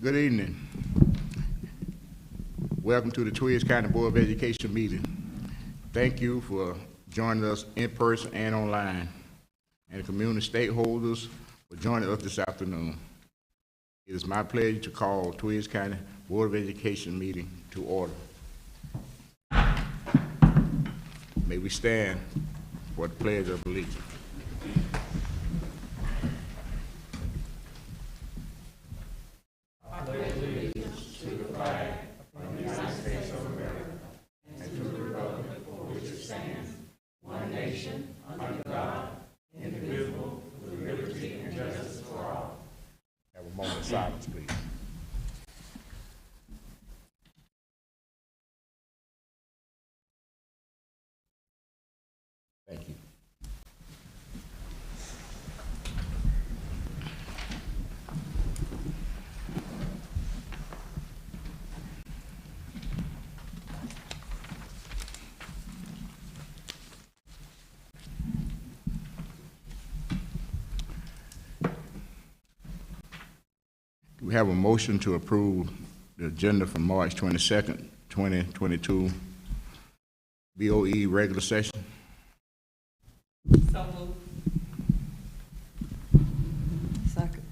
Good evening. Welcome to the Twiz County Board of Education meeting. Thank you for joining us in person and online, and the community stakeholders for joining us this afternoon. It is my pleasure to call Twiz County Board of Education meeting to order. May we stand for the pledge of allegiance. Silence, please. Thank you. We have a motion to approve the agenda for March 22nd, 2022 BOE regular session. So moved. Second.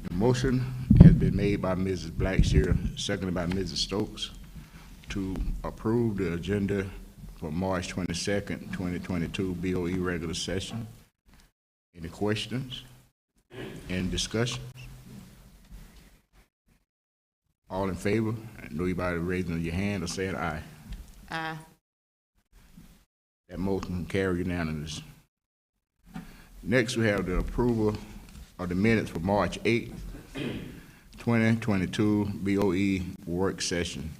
The motion has been made by Mrs. Blackshear, seconded by Mrs. Stokes, to approve the agenda for March 22nd, 2022 BOE regular session. Any questions? Any discussion? All in favor? Nobody raising your hand or saying aye? Aye. That motion carry unanimous. Next, we have the approval of the minutes for March 8th, 2022 BOE work session.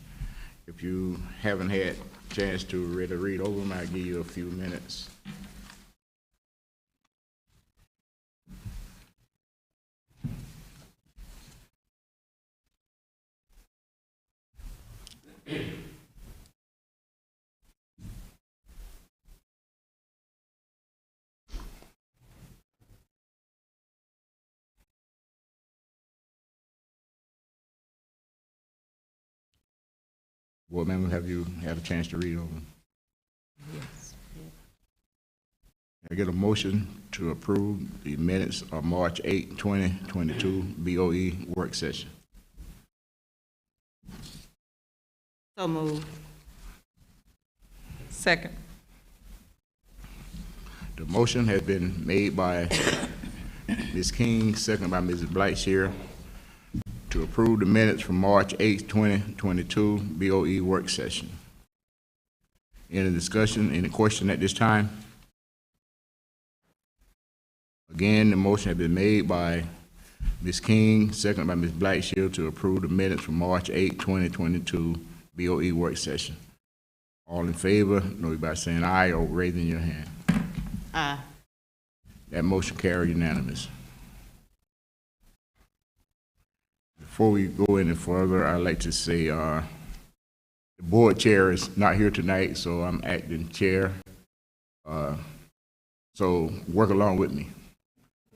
If you haven't had a chance to really read over them, I'll give you a few minutes. Board members, have you had a chance to read over them? Yes. I get a motion to approve the minutes of March 8, 2022 BOE work session. So moved. Second. The motion has been made by Ms. King, seconded by Mrs. Blackshear, to approve the minutes from March 8, 2022 BOE work session. Any discussion, any question at this time? Again, the motion has been made by Ms. King, seconded by Ms. Blackshear, to approve the minutes from March 8, 2022 BOE work session. All in favor, know by saying aye or raising your hand. Aye. That motion carried unanimous. Before we go any further, I'd like to say the board chair is not here tonight, so I'm acting chair. So work along with me.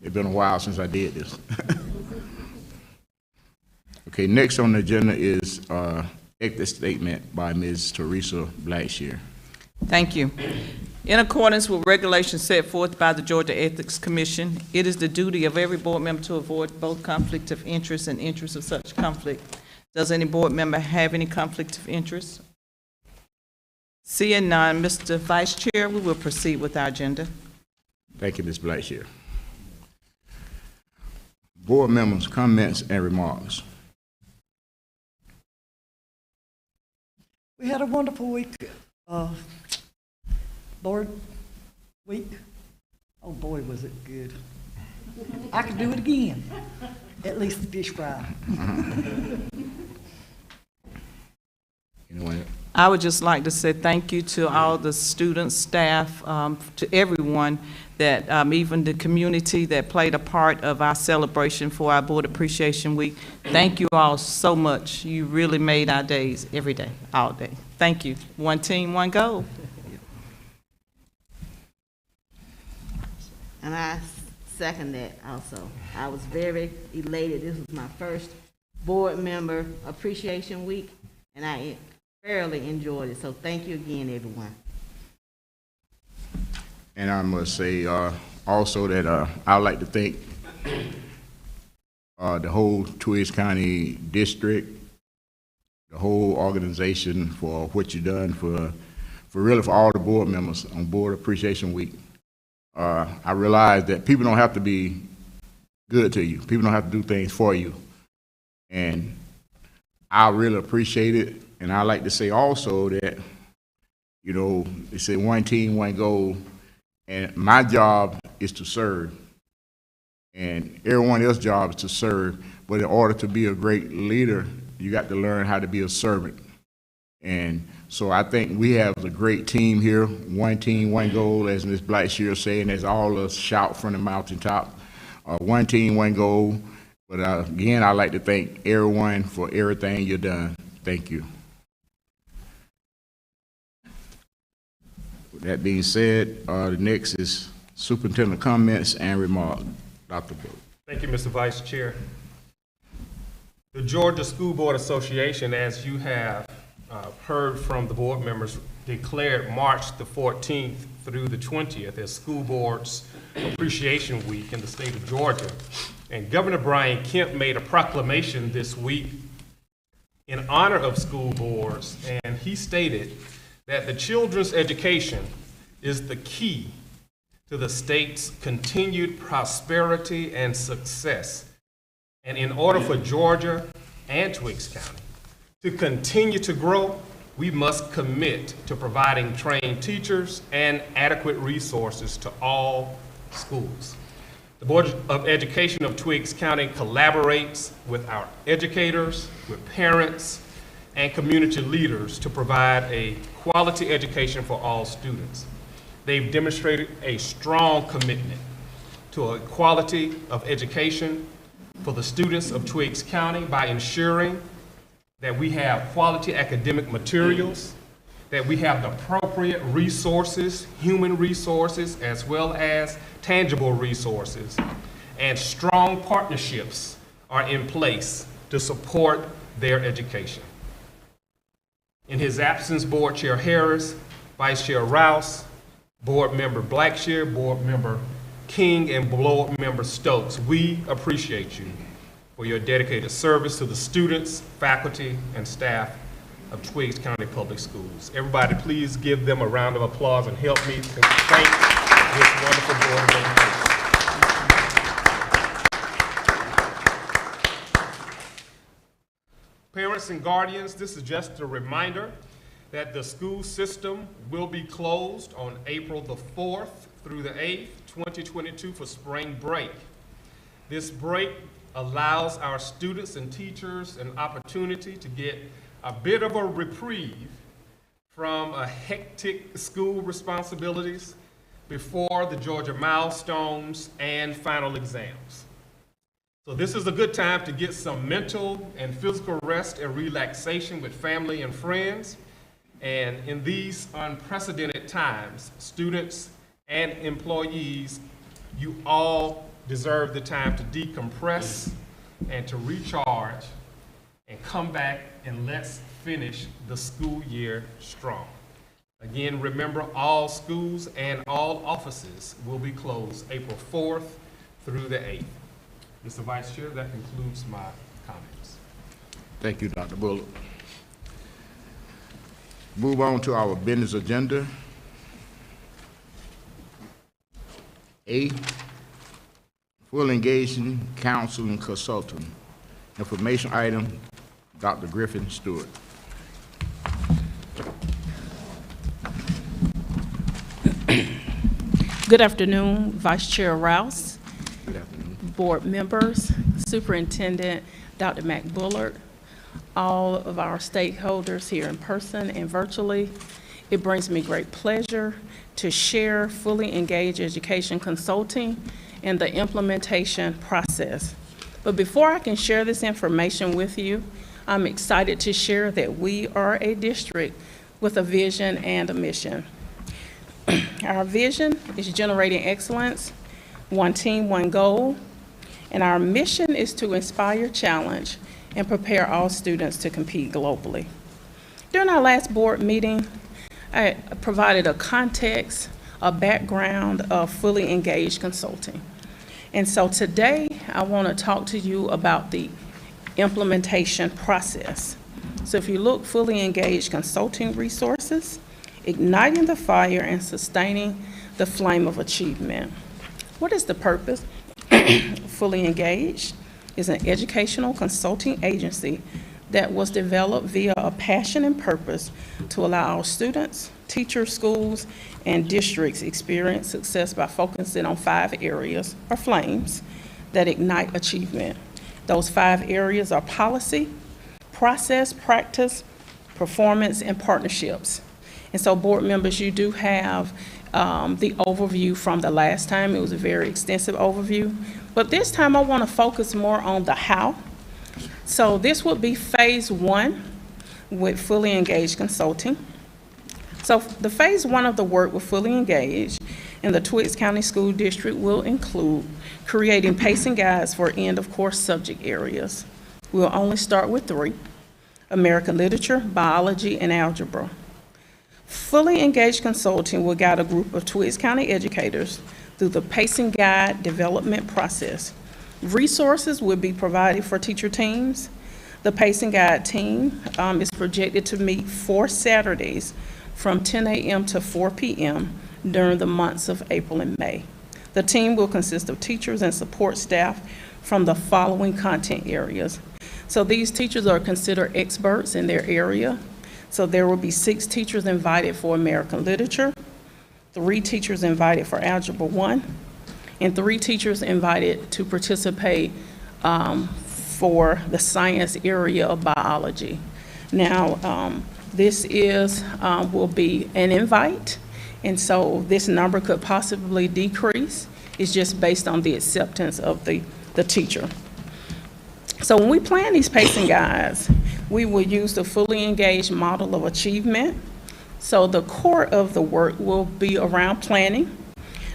It's been a while since I did this. Okay, next on the agenda is ethics statement by Ms. Teresa Blackshear. Thank you. In accordance with regulations set forth by the Georgia Ethics Commission, it is the duty of every board member to avoid both conflict of interest and interest of such conflict. Does any board member have any conflict of interest? Seeing none, Mr. Vice Chair, we will proceed with our agenda. Thank you, Ms. Blackshear. Board members' comments and remarks. We had a wonderful week, board week. Oh boy, was it good. I could do it again, at least the fish fry. Anyone? I would just like to say thank you to all the students, staff, to everyone that, even the community that played a part of our celebration for our Board Appreciation Week. Thank you all so much. You really made our days every day, all day. Thank you. One team, one goal. And I second that also. I was very elated. This was my first board member appreciation week, and I thoroughly enjoyed it. So thank you again, everyone. And I must say also that I'd like to thank the whole Twiggs County District, the whole organization for what you've done for all the board members on Board Appreciation Week. I realize that people don't have to be good to you. People don't have to do things for you. And I really appreciate it. And I like to say also that, you know, they say one team, one goal. And my job is to serve. And everyone else's job is to serve. But in order to be a great leader, you got to learn how to be a servant. And so I think we have a great team here. One team, one goal, as Ms. Blackshear saying, as all us shout from the mountaintop. One team, one goal. But again, I'd like to thank everyone for everything you've done. Thank you. With that being said, the next is superintendent comments and remarks. Dr. Book. Thank you, Mr. Vice Chair. The Georgia School Board Association, as you have heard from the board members, declared March the 14th through the 20th as School Board's Appreciation Week in the state of Georgia. And Governor Brian Kemp made a proclamation this week in honor of school boards, and he stated that the children's education is the key to the state's continued prosperity and success. And in order for Georgia and Twiggs County to continue to grow, we must commit to providing trained teachers and adequate resources to all schools. The Board of Education of Twiggs County collaborates with our educators, with parents, and community leaders to provide a quality education for all students. They've demonstrated a strong commitment to a quality of education for the students of Twiggs County by ensuring that we have quality academic materials, that we have the appropriate resources, human resources, as well as tangible resources, and strong partnerships are in place to support their education. In his absence, Board Chair Harris, Vice Chair Rouse, Board Member Blackshear, Board Member King, and Board Member Stokes, we appreciate you for your dedicated service to the students, faculty, and staff of Twiggs County Public Schools. Everybody, please give them a round of applause and help me to thank this wonderful Board of Education. Parents and guardians, this is just a reminder that the school system will be closed on April the 4th through the 8th, 2022 for spring break. This break allows our students and teachers an opportunity to get a bit of a reprieve from hectic school responsibilities before the Georgia milestones and final exams. So this is a good time to get some mental and physical rest and relaxation with family and friends. And in these unprecedented times, students and employees, you all deserve the time to decompress and to recharge and come back and let's finish the school year strong. Again, remember, all schools and all offices will be closed April 4th through the 8th. Mr. Vice Chair, that concludes my comments. Thank you, Dr. Bullock. Move on to our business agenda. A, full engagement counsel and consultant. Information item, Dr. Griffin Stewart. Good afternoon, Vice Chair Rouse, Good afternoon. board members, Superintendent Dr. Mac Bullard, all of our stakeholders here in person and virtually. It brings me great pleasure to share fully engaged education consulting and the implementation process. But before I can share this information with you, I'm excited to share that we are a district with a vision and a mission. Our vision is generating excellence one team, one goal. And our mission is to inspire, challenge, and prepare all students to compete globally. During our last board meeting, I provided a context, a background of fully engaged consulting. And so today, I want to talk to you about the implementation process. So if you look, fully engaged consulting resources, igniting the fire and sustaining the flame of achievement. What is the purpose? Fully Engaged is an educational consulting agency that was developed via a passion and purpose to allow our students, teachers, schools, and districts experience success by focusing on 5 areas, or flames, that ignite achievement. Those 5 areas are policy, process, practice, performance, and partnerships. And so, board members, you do have the overview from the last time. It was a very extensive overview. But this time, I want to focus more on the how. So this would be phase 1 with Fully Engaged Consulting. So the phase 1 of the work with Fully Engaged in the Twiggs County School District will include creating pacing guides for end-of-course subject areas. We'll only start with 3: American Literature, Biology, and Algebra. Fully Engaged Consulting will guide a group of Twiggs County educators through the pacing guide development process. Resources will be provided for teacher teams. The pacing guide team is projected to meet 4 Saturdays from 10 a.m. to 4 p.m. during the months of April and May. The team will consist of teachers and support staff from the following content areas. So these teachers are considered experts in their area. So there will be 6 teachers invited for American Literature, 3 teachers invited for Algebra 1, and 3 teachers invited to participate for the science area of biology. Now, this will be an invite, and so this number could possibly decrease. It's just based on the acceptance of the teacher. So when we plan these pacing guides, we will use the Fully Engaged model of achievement. So the core of the work will be around planning,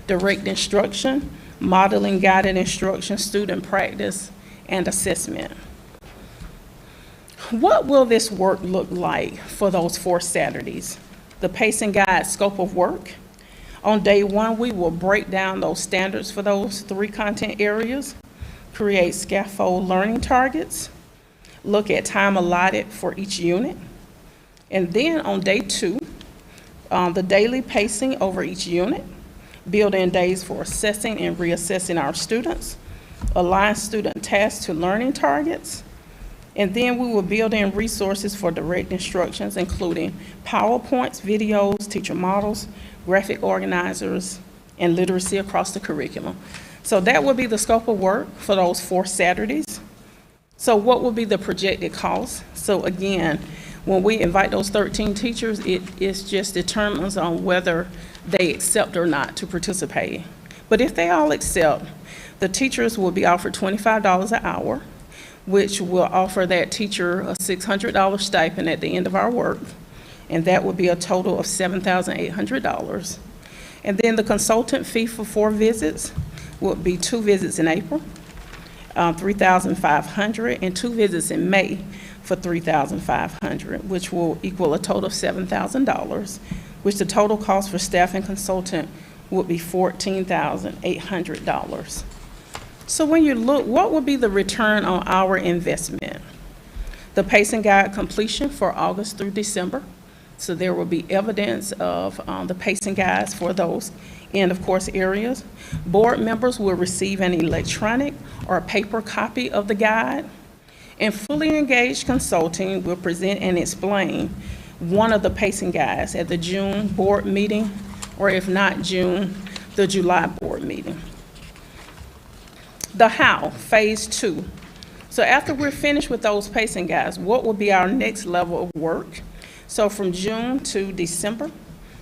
direct instruction, modeling guided instruction, student practice, and assessment. What will this work look like for those 4 Saturdays? The pacing guide scope of work. On day 1, we will break down those standards for those 3 content areas, create scaffold learning targets, look at time allotted for each unit. And then on day 2, the daily pacing over each unit, build in days for assessing and reassessing our students, align student tasks to learning targets, and then we will build in resources for direct instructions, including PowerPoints, videos, teacher models, graphic organizers, and literacy across the curriculum. So that will be the scope of work for those 4 Saturdays. So what will be the projected cost? So again, when we invite those 13 teachers, it just determines on whether they accept or not to participate. But if they all accept, the teachers will be offered $25 an hour, which will offer that teacher a $600 stipend at the end of our work, and that would be a total of $7,800. And then the consultant fee for 4 visits would be 2 visits in April, $3,500, and 2 visits in May for $3,500, which will equal a total of $7,000, which the total cost for staff and consultant would be $14,800. So when you look, what would be the return on our investment? The pacing guide completion for August through December. So there will be evidence of the pacing guides for those end of course areas. Board members will receive an electronic or paper copy of the guide. And Fully Engaged Consulting will present and explain one of the pacing guides at the June board meeting, or if not June, the July board meeting. The how, phase 2. So after we're finished with those pacing guides, what will be our next level of work? So from June to December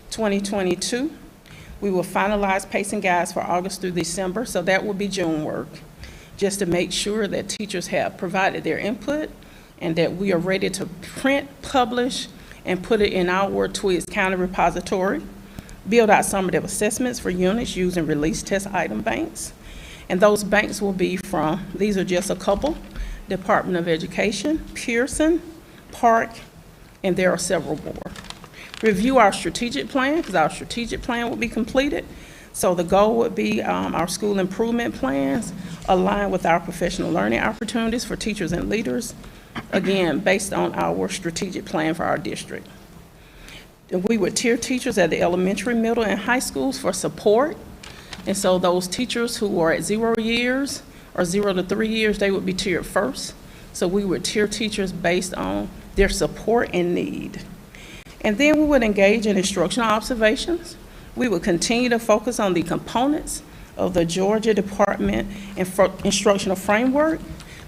2022, we will finalize pacing guides for August through December, so that will be June work, just to make sure that teachers have provided their input and that we are ready to print, publish, and put it in our Twiggs County repository, build out summative assessments for units using release test item banks, And those banks will be from, these are just a couple, Department of Education, Pearson, Park, and there are several more. Review our strategic plan, because our strategic plan will be completed. So the goal would be our school improvement plans align with our professional learning opportunities for teachers and leaders, again, based on our strategic plan for our district. And we would tier teachers at the elementary, middle, and high schools for support. And so those teachers who are at 0 years or 0 to 3 years, they would be tiered first. So we would tier teachers based on their support and need. And then we would engage in instructional observations. We would continue to focus on the components of the Georgia Department Instructional Framework.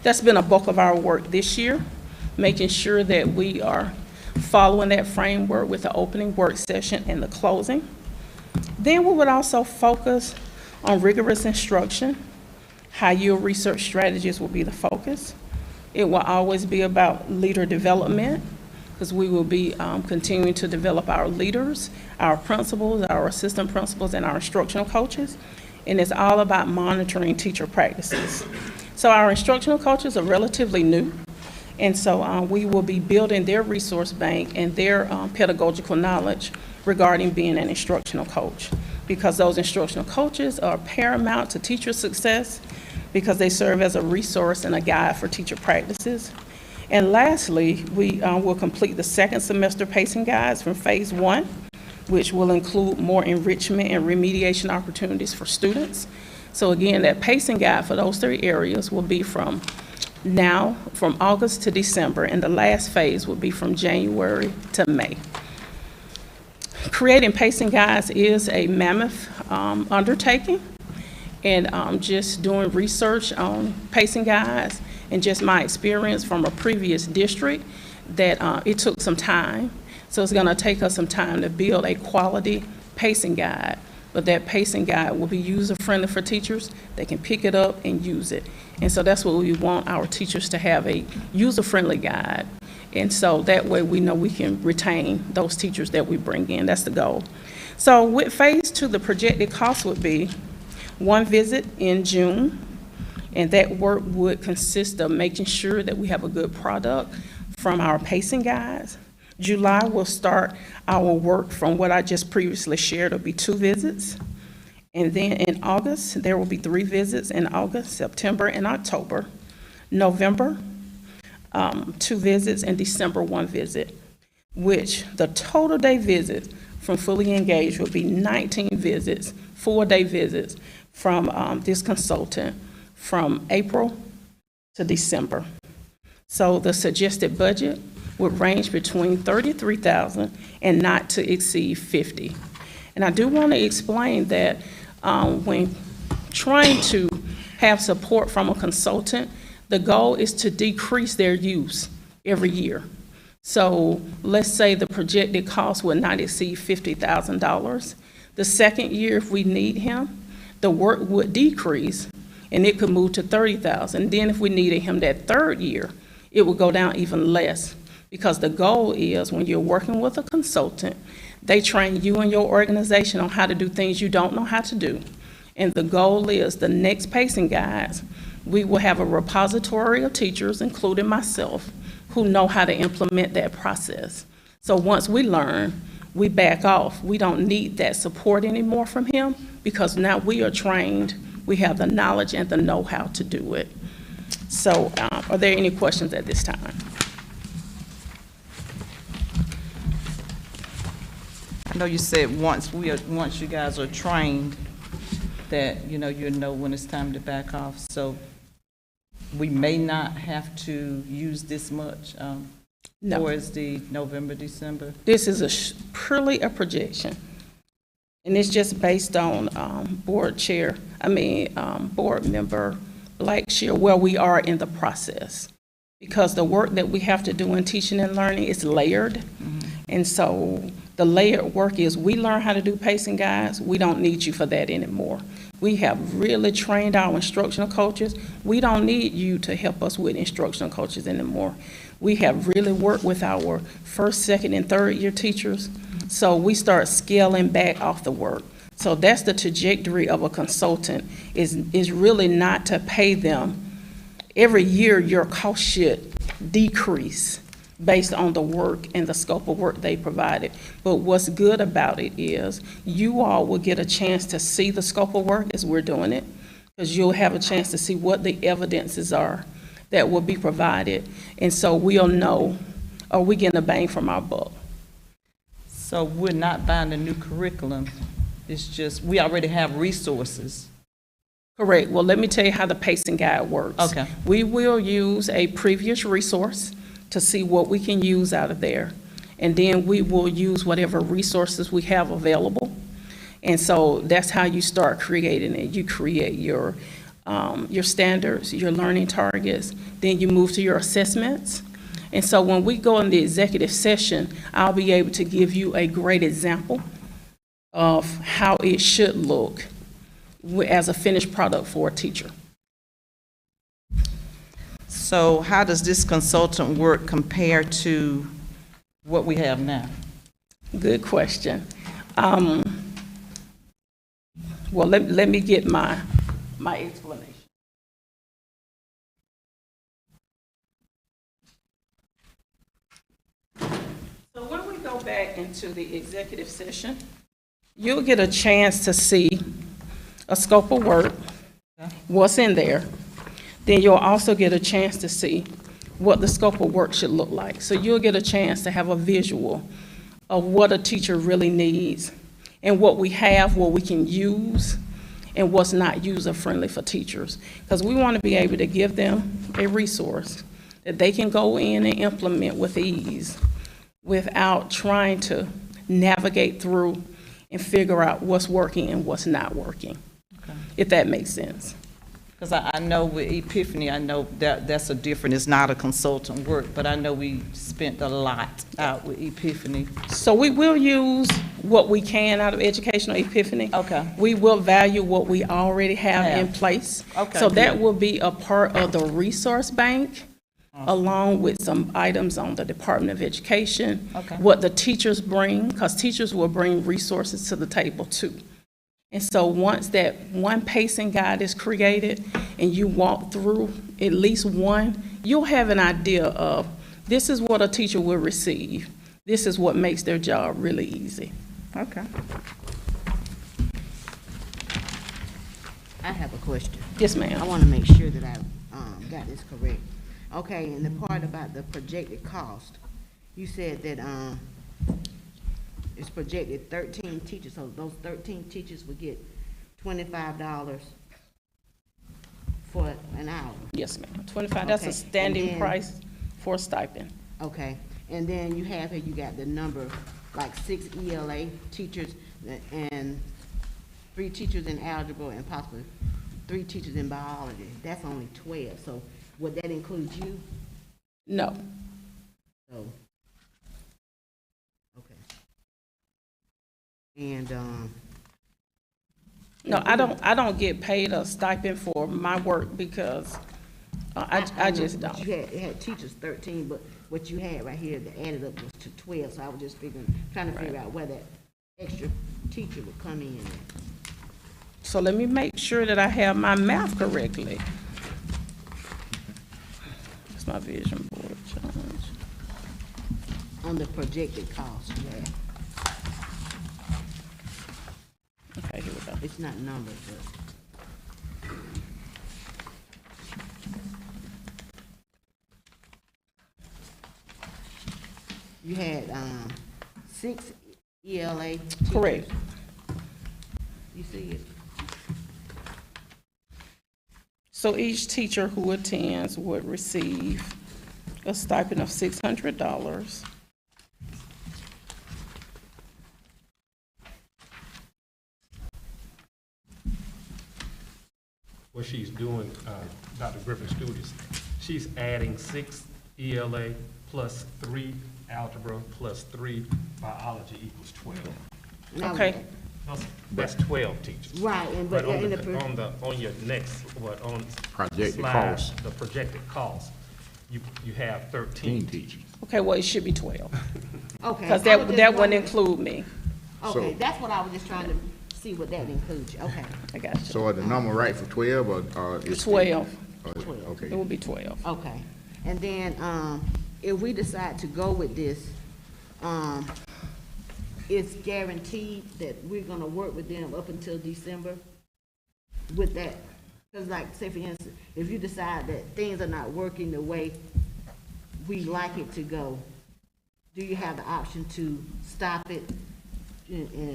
That's been a bulk of our work this year, making sure that we are following that framework with the opening work session and the closing. Then we would also focus on rigorous instruction. High-yield research strategies will be the focus. It will always be about leader development, because we will be continuing to develop our leaders, our principals, our assistant principals, and our instructional coaches. And it's all about monitoring teacher practices. So our instructional coaches are relatively new. And so we will be building their resource bank and their pedagogical knowledge regarding being an instructional coach, because those instructional coaches are paramount to teacher success, because they serve as a resource and a guide for teacher practices. And lastly, we will complete the second semester pacing guides from phase 1, which will include more enrichment and remediation opportunities for students. So again, that pacing guide for those 3 areas will be from August to December, and the last phase will be from January to May. Creating pacing guides is a mammoth undertaking, and just doing research on pacing guides and just my experience from a previous district, that it took some time. So it's going to take us some time to build a quality pacing guide, but that pacing guide will be user-friendly for teachers. They can pick it up and use it. And so that's what we want our teachers to have, a user-friendly guide. And so that way we know we can retain those teachers that we bring in. That's the goal. So with phase 2, the projected cost would be 1 visit in June, and that work would consist of making sure that we have a good product from our pacing guides. July, we'll start our work from what I just previously shared. It'll be 2 visits. And then in August, there will be 3 visits in August, September, and October. November, 2 visits, and December, 1 visit, which the total day visit from Fully Engaged will be 19 visits, 4-day visits from this consultant from April to December. So the suggested budget would range between $33,000 and not to exceed $50,000. And I do want to explain that when trying to have support from a consultant, the goal is to decrease their use every year. So let's say the projected cost would not exceed $50,000. The second year, if we need him, the work would decrease and it could move to $30,000. Then if we needed him that 3rd year, it would go down even less, because the goal is when you're working with a consultant, they train you and your organization on how to do things you don't know how to do. And the goal is the next pacing guides, we will have a repository of teachers, including myself, who know how to implement that process. So once we learn, we back off. We don't need that support anymore from him, because now we are trained, we have the knowledge and the know-how to do it. So are there any questions at this time? I know you said once you guys are trained, that, you know when it's time to back off. So we may not have to use this much No. towards the November, December. This is purely a projection. And it's just based on board member Blackshear, where we are in the process. Because the work that we have to do in teaching and learning is layered. Mm-hmm. And so the layered work is, we learn how to do pacing guides. We don't need you for that anymore. We have really trained our instructional coaches. We don't need you to help us with instructional coaches anymore. We have really worked with our 1st, 2nd, and 3rd year teachers. So we start scaling back off the work. So that's the trajectory of a consultant, is really not to pay them. Every year, your cost should decrease based on the work and the scope of work they provided. But what's good about it is you all will get a chance to see the scope of work as we're doing it, because you'll have a chance to see what the evidences are that will be provided. And so we'll know, are we getting a bang from our buck? So we're not buying a new curriculum. It's just, we already have resources. Correct. Well, let me tell you how the pacing guide works. Okay. We will use a previous resource to see what we can use out of there. And then we will use whatever resources we have available. And so that's how you start creating it. You create your standards, your learning targets, then you move to your assessments. And so when we go in the executive session, I'll be able to give you a great example of how it should look as a finished product for a teacher. So how does this consultant work compare to what we have now? Good question. Well, let me get my explanation. So when we go back into the executive session, you'll get a chance to see a scope of work, what's in there. Then you'll also get a chance to see what the scope of work should look like. So you'll get a chance to have a visual of what a teacher really needs and what we have, what we can use, and what's not user-friendly for teachers. Because we want to be able to give them a resource that they can go in and implement with ease without trying to navigate through and figure out what's working and what's not working, if that makes sense. Because I know with Epiphany, I know that's a different, it's not a consultant work, but I know we spent a lot out with Epiphany. So we will use what we can out of Educational Epiphany. Okay. We will value what we already have in place. Okay, So that good. will be a part of the resource bank, along with some items on the Department of Education. Okay. What the teachers bring, because teachers will bring resources to the table too. And so once that one pacing guide is created and you walk through at least one, you'll have an idea of, this is what a teacher will receive. This is what makes their job really easy. Okay. I have a question. Yes, I ma'am. want to make sure that I got this correct. Okay, and the part about the projected cost, you said that it's projected 13 teachers, so those 13 teachers would get $25 for an hour. Yes, ma'am. 25, that's Okay, a standing and then- price for a stipend. Okay, and then you have here, you got the number, like 6 ELA teachers and 3 teachers in algebra and possibly 3 teachers in biology. That's only 12, so would that include you? No. So, okay. And, No, I don't get paid a stipend for my work because I just know, don't. but you had teachers 13, but what you had right here, that added up was to 12, so I was just trying to figure out where that extra teacher would come in at. So let me make sure that I have my math correctly. It's my vision board challenge. On the projected cost, yeah. Okay, here we go. It's not numbered, but. You had, 6 ELA teachers. Correct. You see it? So each teacher who attends would receive a stipend of $600. What she's doing, Dr. Griffin Studios, she's adding 6 ELA plus 3 algebra plus 3 biology equals 12. Now, Okay. That's 12 teachers. Right, and But but on in the, the, on your next, on Projected slide, cost. the projected cost, you have 13 13 teachers. Okay, well, it should be 12, okay. because I was just that wouldn't wondering- include me. Okay, So- that's what I was just trying to see what that includes, okay. I got you. So are the number right for 12 or is 12. Okay. It will be 12. Okay, and then, if we decide to go with this, it's guaranteed that we're gonna work with them up until December with that? Cause like, say for instance, if you decide that things are not working the way we like it to go, do you have the option to stop it,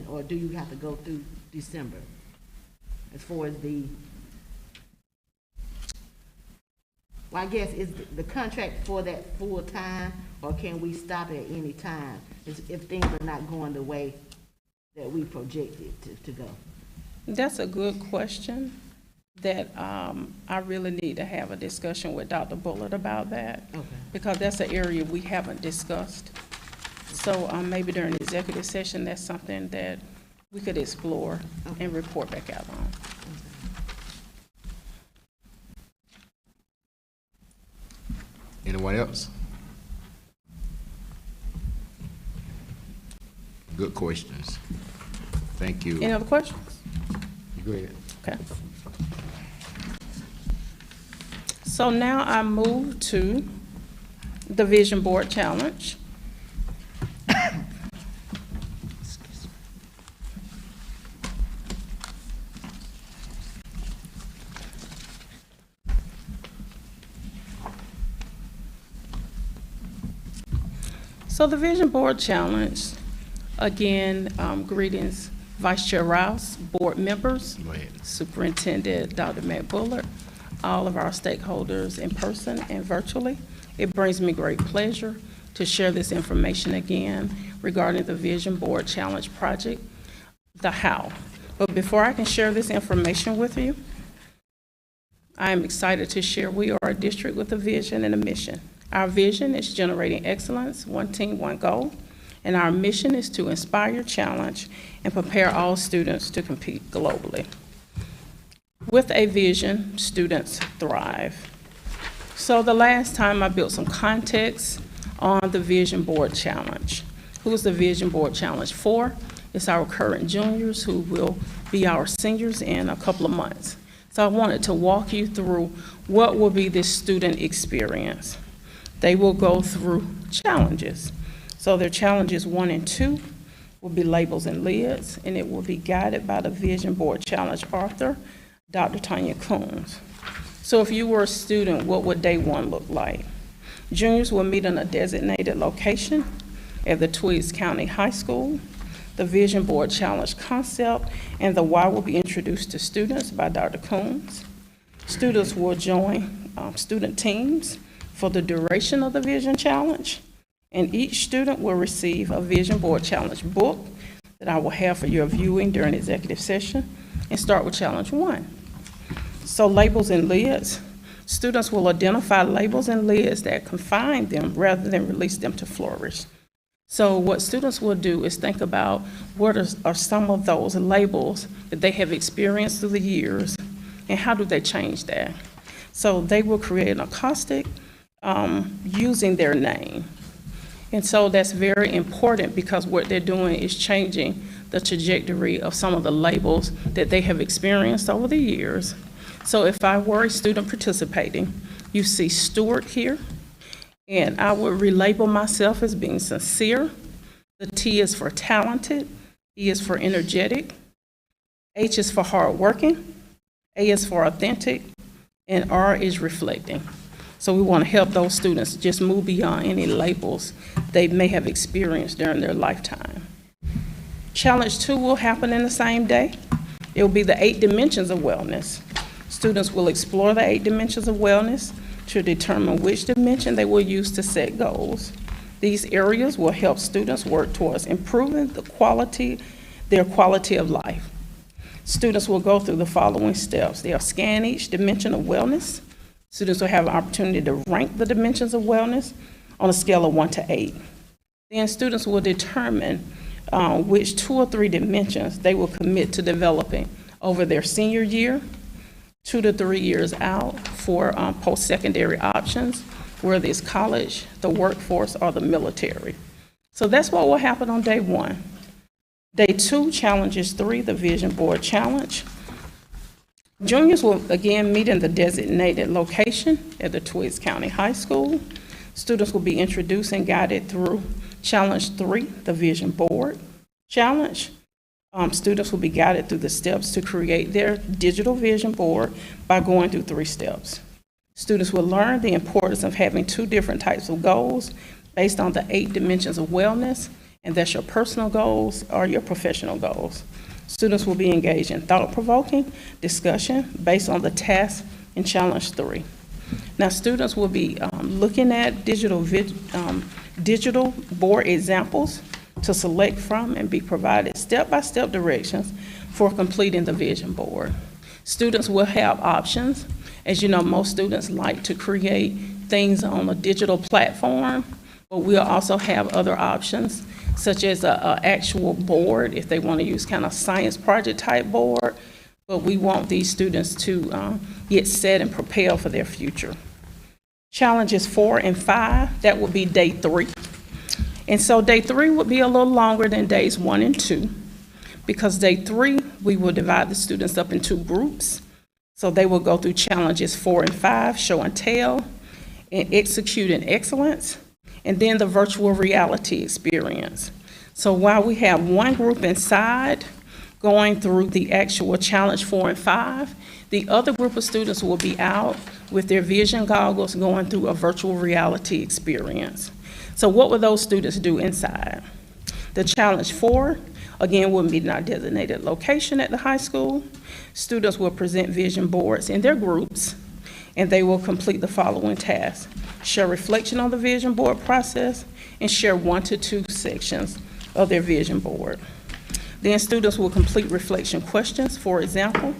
or do you have to go through December? As far as well, I guess, is the contract for that full time, or can we stop it at any time if things are not going the way that we projected to go? That's a good question that I really need to have a discussion with Dr. Bullard about that. Okay. Because that's an area we haven't discussed. So maybe during the executive session, that's something that we could explore and report back out on. Anyone else? Good questions. Thank you. Any other questions? Go ahead. Okay. So now I move to the Vision Board Challenge. So the Vision Board Challenge, again, greetings, Vice Chair Rouse, board members, Go ahead. Superintendent Dr. Matt Bullard, all of our stakeholders in person and virtually. It brings me great pleasure to share this information again regarding the Vision Board Challenge project, the how. But before I can share this information with you, I am excited to share we are a district with a vision and a mission. Our vision is generating excellence, one team, one goal, and our mission is to inspire, challenge, and prepare all students to compete globally. With a vision, students thrive. So the last time I built some context on the Vision Board Challenge. Who is the Vision Board Challenge for? It's our current juniors who will be our seniors in a couple of months. So I wanted to walk you through what will be this student experience. They will go through challenges. So their challenges 1 and 2 will be labels and lids, and it will be guided by the Vision Board Challenge author, Dr. Tanya Coons. So if you were a student, what would day 1 look like? Juniors will meet in a designated location at the Twiggs County High School. The Vision Board Challenge concept and the why will be introduced to students by Dr. Coons. Students will join student teams for the duration of the Vision Challenge, and each student will receive a Vision Board Challenge book that I will have for your viewing during executive session, and start with Challenge 1. So labels and lids, students will identify labels and lids that confine them rather than release them to flourish. So what students will do is think about what are some of those labels that they have experienced through the years, and how do they change that? So they will create an acrostic using their name. And so that's very important because what they're doing is changing the trajectory of some of the labels that they have experienced over the years. So if I were a student participating, you see Stewart here, and I would relabel myself as being sincere. The T is for talented, E is for energetic, H is for hardworking, A is for authentic, and R is reflecting. So we want to help those students just move beyond any labels they may have experienced during their lifetime. Challenge 2 will happen in the same day. It will be the 8 dimensions of wellness. Students will explore the 8 dimensions of wellness to determine which dimension they will use to set goals. These areas will help students work towards improving their quality of life. Students will go through the following steps. They'll scan each dimension of wellness. Students will have an opportunity to rank the dimensions of wellness on a scale of 1 to 8. Then students will determine which 2 or 3 dimensions they will commit to developing over their senior year, 2 to 3 years out for post-secondary options, whether it's college, the workforce, or the military. So that's what will happen on day 1. Day 2, Challenges 3, the Vision Board Challenge. Juniors will again meet in the designated location at the Twiggs County High School. Students will be introduced and guided through Challenge 3, the Vision Board Challenge. Students will be guided through the steps to create their digital vision board by going through 3 steps. Students will learn the importance of having 2 different types of goals based on the 8 dimensions of wellness, and that's your personal goals or your professional goals. Students will be engaged in thought-provoking discussion based on the task in Challenge 3. Now, students will be looking at digital board examples to select from and be provided step-by-step directions for completing the vision board. Students will have options. As you know, most students like to create things on a digital platform, but we'll also have other options, such as an actual board, if they want to use kind of science project type board, but we want these students to get set and prepare for their future. Challenges 4 and 5, that will be day 3. And so day 3 would be a little longer than days 1 and 2, because day 3, we will divide the students up in 2 groups. So they will go through challenges 4 and 5, show and tell, and execute in excellence, and then the virtual reality experience. So while we have one group inside going through the actual challenge 4 and 5, the other group of students will be out with their vision goggles going through a virtual reality experience. So what will those students do inside? The challenge 4, again, will be in our designated location at the high school. Students will present vision boards in their groups, and they will complete the following tasks: share reflection on the vision board process, and share 1 to 2 sections of their vision board. Then students will complete reflection questions. For example,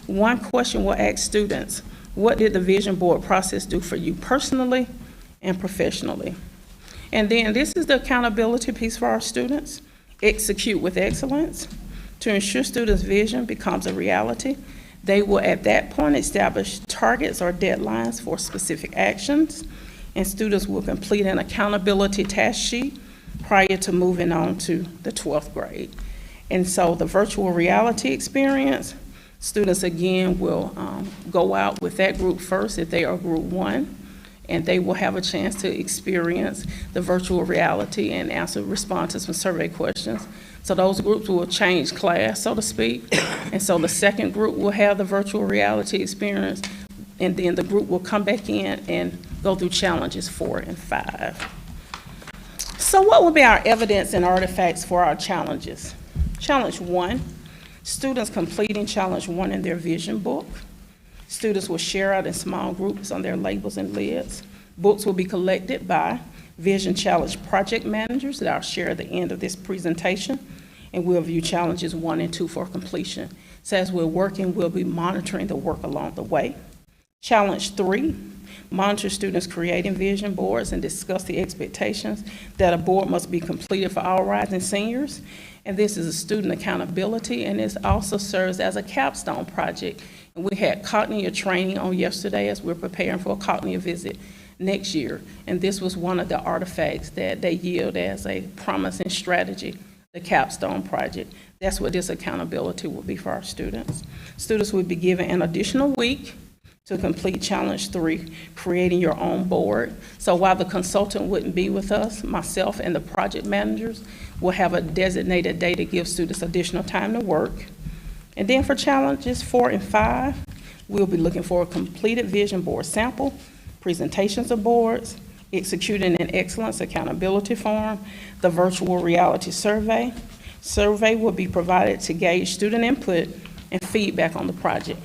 one question will ask students, what did the vision board process do for you personally and professionally? And then this is the accountability piece for our students: execute with excellence. To ensure students' vision becomes a reality, they will at that point establish targets or deadlines for specific actions, and students will complete an accountability task sheet prior to moving on to the 12th grade. And so the virtual reality experience, students again will go out with that group first if they are group 1, and they will have a chance to experience the virtual reality and respond to some survey questions. So those groups will change class, so to speak. And so the second group will have the virtual reality experience, and then the group will come back in and go through challenges 4 and 5. So what will be our evidence and artifacts for our challenges? Challenge 1, students completing challenge 1 in their vision book. Students will share out in small groups on their labels and lids. Books will be collected by Vision Challenge project managers that I'll share at the end of this presentation, and we'll view challenges 1 and 2 for completion. So as we're working, we'll be monitoring the work along the way. Challenge 3, monitor students creating vision boards and discuss the expectations that a board must be completed for all rising seniors. And this is a student accountability, and this also serves as a capstone project. And we had cognitive training on yesterday as we're preparing for a cognitive visit next year. And this was one of the artifacts that they yield as a promising strategy, the capstone project. That's what this accountability will be for our students. Students will be given an additional week to complete challenge 3, creating your own board. So while the consultant wouldn't be with us, myself and the project managers will have a designated day to give students additional time to work. And then for challenges 4 and 5, we'll be looking for a completed vision board sample, presentations of boards, executing an excellence accountability form, the virtual reality survey. Survey will be provided to gauge student input and feedback on the project,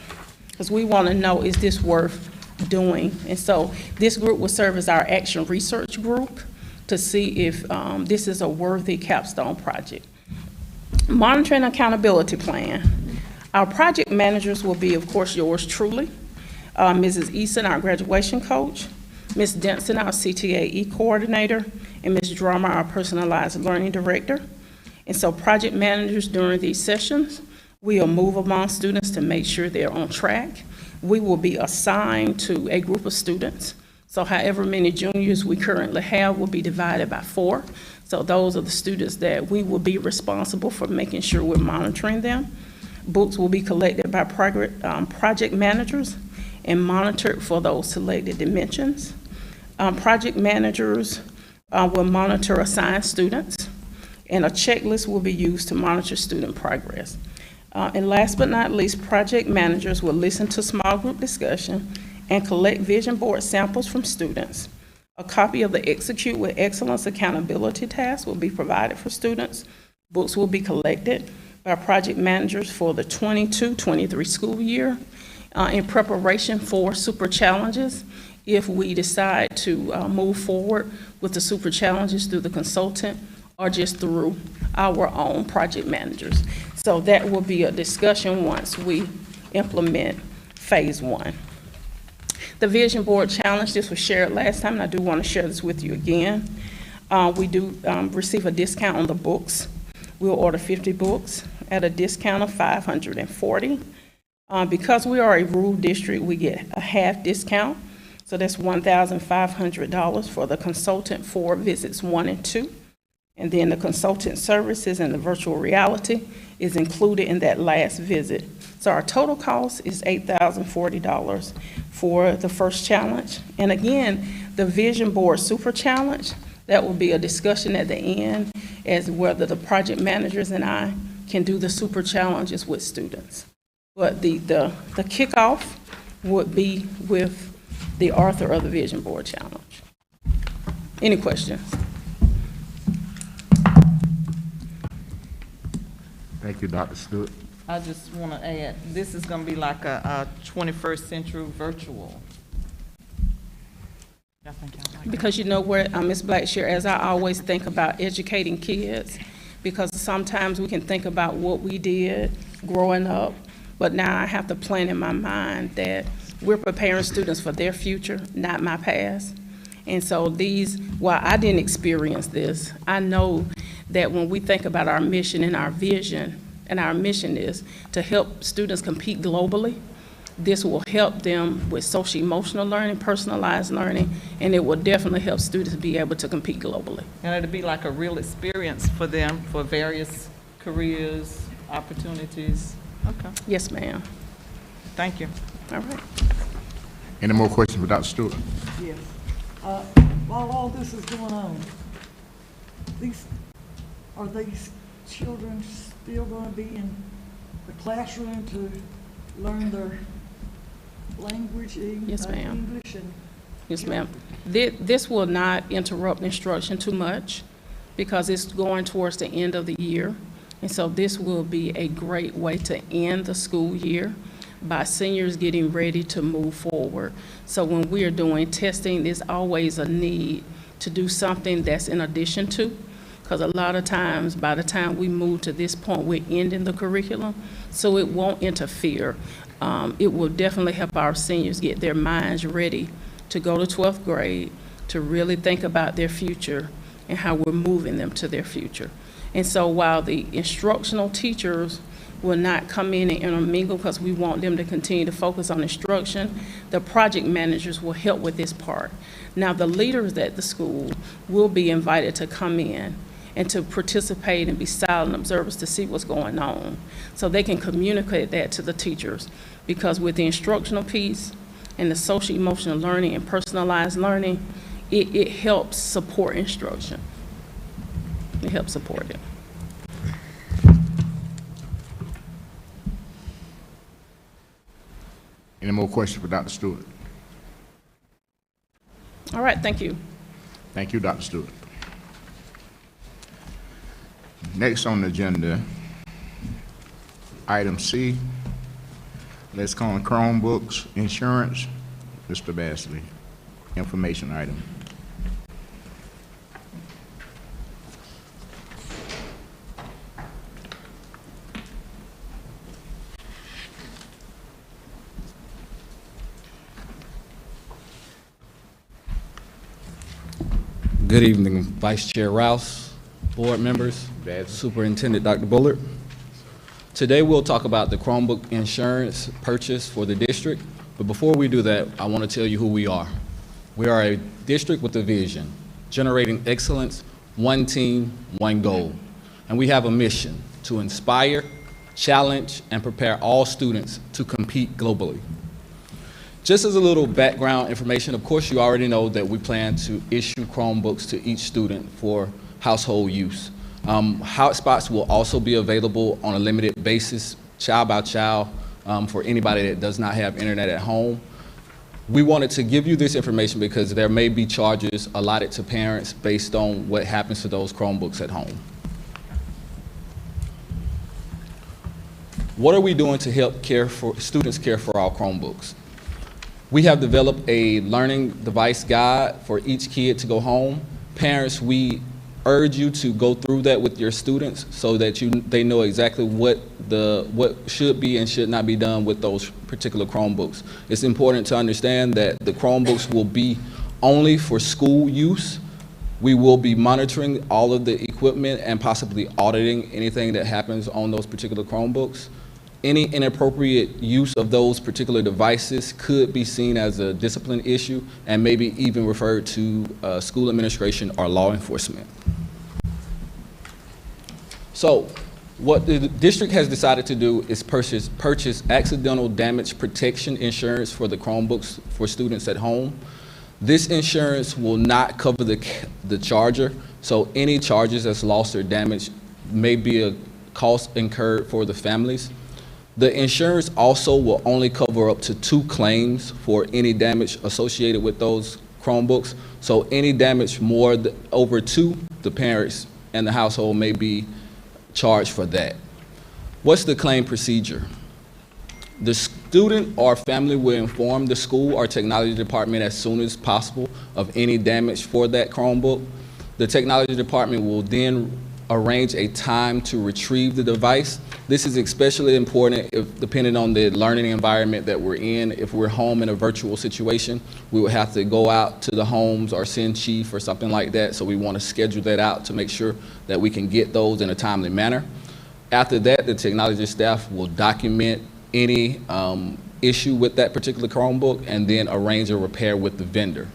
because we want to know, is this worth doing? And so this group will serve as our action research group to see if this is a worthy capstone project. Monitoring accountability plan. Our project managers will be, of course, yours truly. Mrs. Eason, our graduation coach, Ms. Denson, our CTAE coordinator, and Ms. Drummer, our personalized learning director. And so project managers during these sessions, we'll move among students to make sure they're on track. We will be assigned to a group of students. So however many juniors we currently have will be divided by 4. So So those are the students that we will be responsible for making sure we're monitoring them. Books will be collected by project managers and monitored for those selected dimensions. Project managers will monitor assigned students, and a checklist will be used to monitor student progress. And last but not least, project managers will listen to small group discussion and collect vision board samples from students. A copy of the Execute with Excellence accountability task will be provided for students. Books will be collected by project managers for the 22-23 school year in preparation for super challenges. If we decide to move forward with the super challenges through the consultant or just through our own project managers. So that will be a discussion once we implement phase 1. The Vision Board Challenge, this was shared last time, and I do want to share this with you again. We do receive a discount on the books. We'll order 50 books at a discount of $540. Because we are a rural district, we get a half discount. So that's $1,500 for the consultant for visits 1 and 2. And then the consultant services and the virtual reality is included in that last visit. So our total cost is $8,040 for the first challenge. And again, the Vision Board Super Challenge, that will be a discussion at the end as whether the project managers and I can do the super challenges with students. But the kickoff would be with the author of the Vision Board Challenge. Any questions? Thank you, Dr. Stewart. I just want to add, this is going to be like a 21st century virtual. I think y'all like Because you know what, Ms. Blackshear, as I always think about educating kids, because sometimes we can think about what we did growing up, but now I have to plan in my mind that we're preparing students for their future, not my past. And so while I didn't experience this, I know that when we think about our mission and our vision, and our mission is to help students compete globally, this will help them with social emotional learning, personalized learning, and it will definitely help students be able to compete globally. And it'll be like a real experience for them for various careers, opportunities. Okay, Yes, ma'am. thank you. All right. Any more questions for Dr. Stewart? Yes. While all this is going on, are these children still going to be in the classroom to learn their language, Yes, ma'am. English? And Yes, ma'am. This will not interrupt instruction too much because it's going towards the end of the year. And so this will be a great way to end the school year by seniors getting ready to move forward. So when we are doing testing, there's always a need to do something that's in addition to, because a lot of times, by the time we move to this point, we're ending the curriculum, so it won't interfere. It will definitely help our seniors get their minds ready to go to 12th grade, to really think about their future and how we're moving them to their future. And so while the instructional teachers will not come in and intermingle because we want them to continue to focus on instruction, the project managers will help with this part. Now, the leaders at the school will be invited to come in and to participate and be silent observers to see what's going on, so they can communicate that to the teachers. Because with the instructional piece and the social emotional learning and personalized learning, it helps support instruction. It helps support it. Any more questions for Dr. Stewart? All right, thank you. Thank you, Dr. Stewart. Next on the agenda, item C, let's call it Chromebooks insurance. Mr. Bassley, information item. Good evening, Vice Chair Rouse, board members, Superintendent Dr. Bullard. Today we'll talk about the Chromebook insurance purchase for the district, but before we do that, I want to tell you who we are. We are a district with a vision, generating excellence one team, one goal. And we have a mission to inspire, challenge, and prepare all students to compete globally. Just as a little background information, of course you already know that we plan to issue Chromebooks to each student for household use. Hotspots will also be available on a limited basis, child by child, for anybody that does not have internet at home. We wanted to give you this information because there may be charges allotted to parents based on what happens to those Chromebooks at home. What are we doing to help students care for our Chromebooks? We have developed a learning device guide for each kid to go home. Parents, we urge you to go through that with your students so that they know exactly what should be and should not be done with those particular Chromebooks. It's important to understand that the Chromebooks will be only for school use. We will be monitoring all of the equipment and possibly auditing anything that happens on those particular Chromebooks. Any inappropriate use of those particular devices could be seen as a discipline issue and maybe even referred to school administration or law enforcement. So what the district has decided to do is purchase accidental damage protection insurance for the Chromebooks for students at home. This insurance will not cover the charger, so any charges that's lost or damaged may be a cost incurred for the families. The insurance also will only cover up to 2 claims for any damage associated with those Chromebooks. So any damage over 2, the parents and the household may be charged for that. What's the claim procedure? The student or family will inform the school or technology department as soon as possible of any damage for that Chromebook. The technology department will then arrange a time to retrieve the device. This is especially important depending on the learning environment that we're in. If we're home in a virtual situation, we would have to go out to the homes or send chief or something like that. So we want to schedule that out to make sure that we can get those in a timely manner. After that, the technology staff will document any issue with that particular Chromebook and then arrange a repair with the vendor.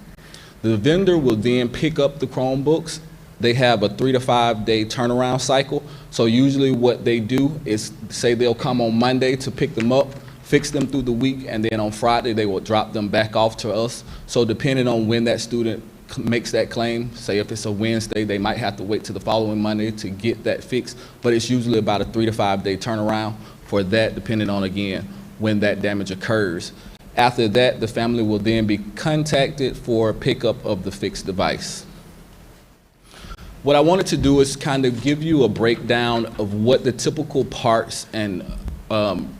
The vendor will then pick up the Chromebooks. They have a 3 to 5 day turnaround cycle. So usually what they do is say they'll come on Monday to pick them up, fix them through the week, and then on Friday they will drop them back off to us. So depending on when that student makes that claim, say if it's a Wednesday, they might have to wait till the following Monday to get that fixed, but it's usually about a 3 to 5 day turnaround for that, depending on, again, when that damage occurs. After that, the family will then be contacted for pickup of the fixed device. What I wanted to do is kind of give you a breakdown of what the typical parts and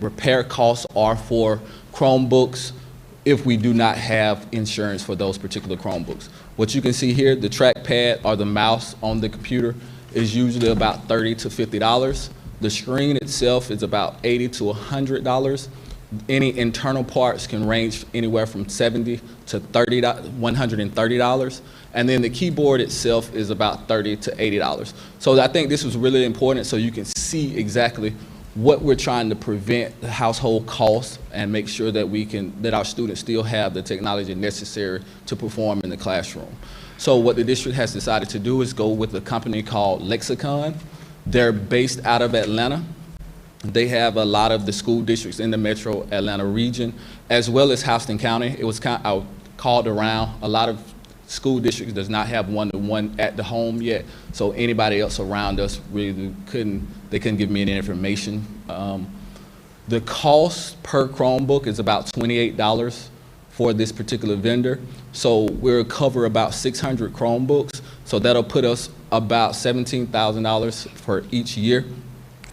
repair costs are for Chromebooks if we do not have insurance for those particular Chromebooks. What you can see here, the trackpad or the mouse on the computer is usually about $30 to $50. The screen itself is about $80 to $100. Any internal parts can range anywhere from $70 to $130. And then the keyboard itself is about $30 to $80. So I think this was really important so you can see exactly what we're trying to prevent the household costs and make sure that our students still have the technology necessary to perform in the classroom. So what the district has decided to do is go with a company called Lexicon. They're based out of Atlanta. They have a lot of the school districts in the metro Atlanta region, as well as Houston County. It was called around. A lot of school districts does not have one-to-one at the home yet, so anybody else around us really couldn't give me any information. The cost per Chromebook is about $28 for this particular vendor. So we'll cover about 600 Chromebooks. So that'll put us about $17,000 for each year.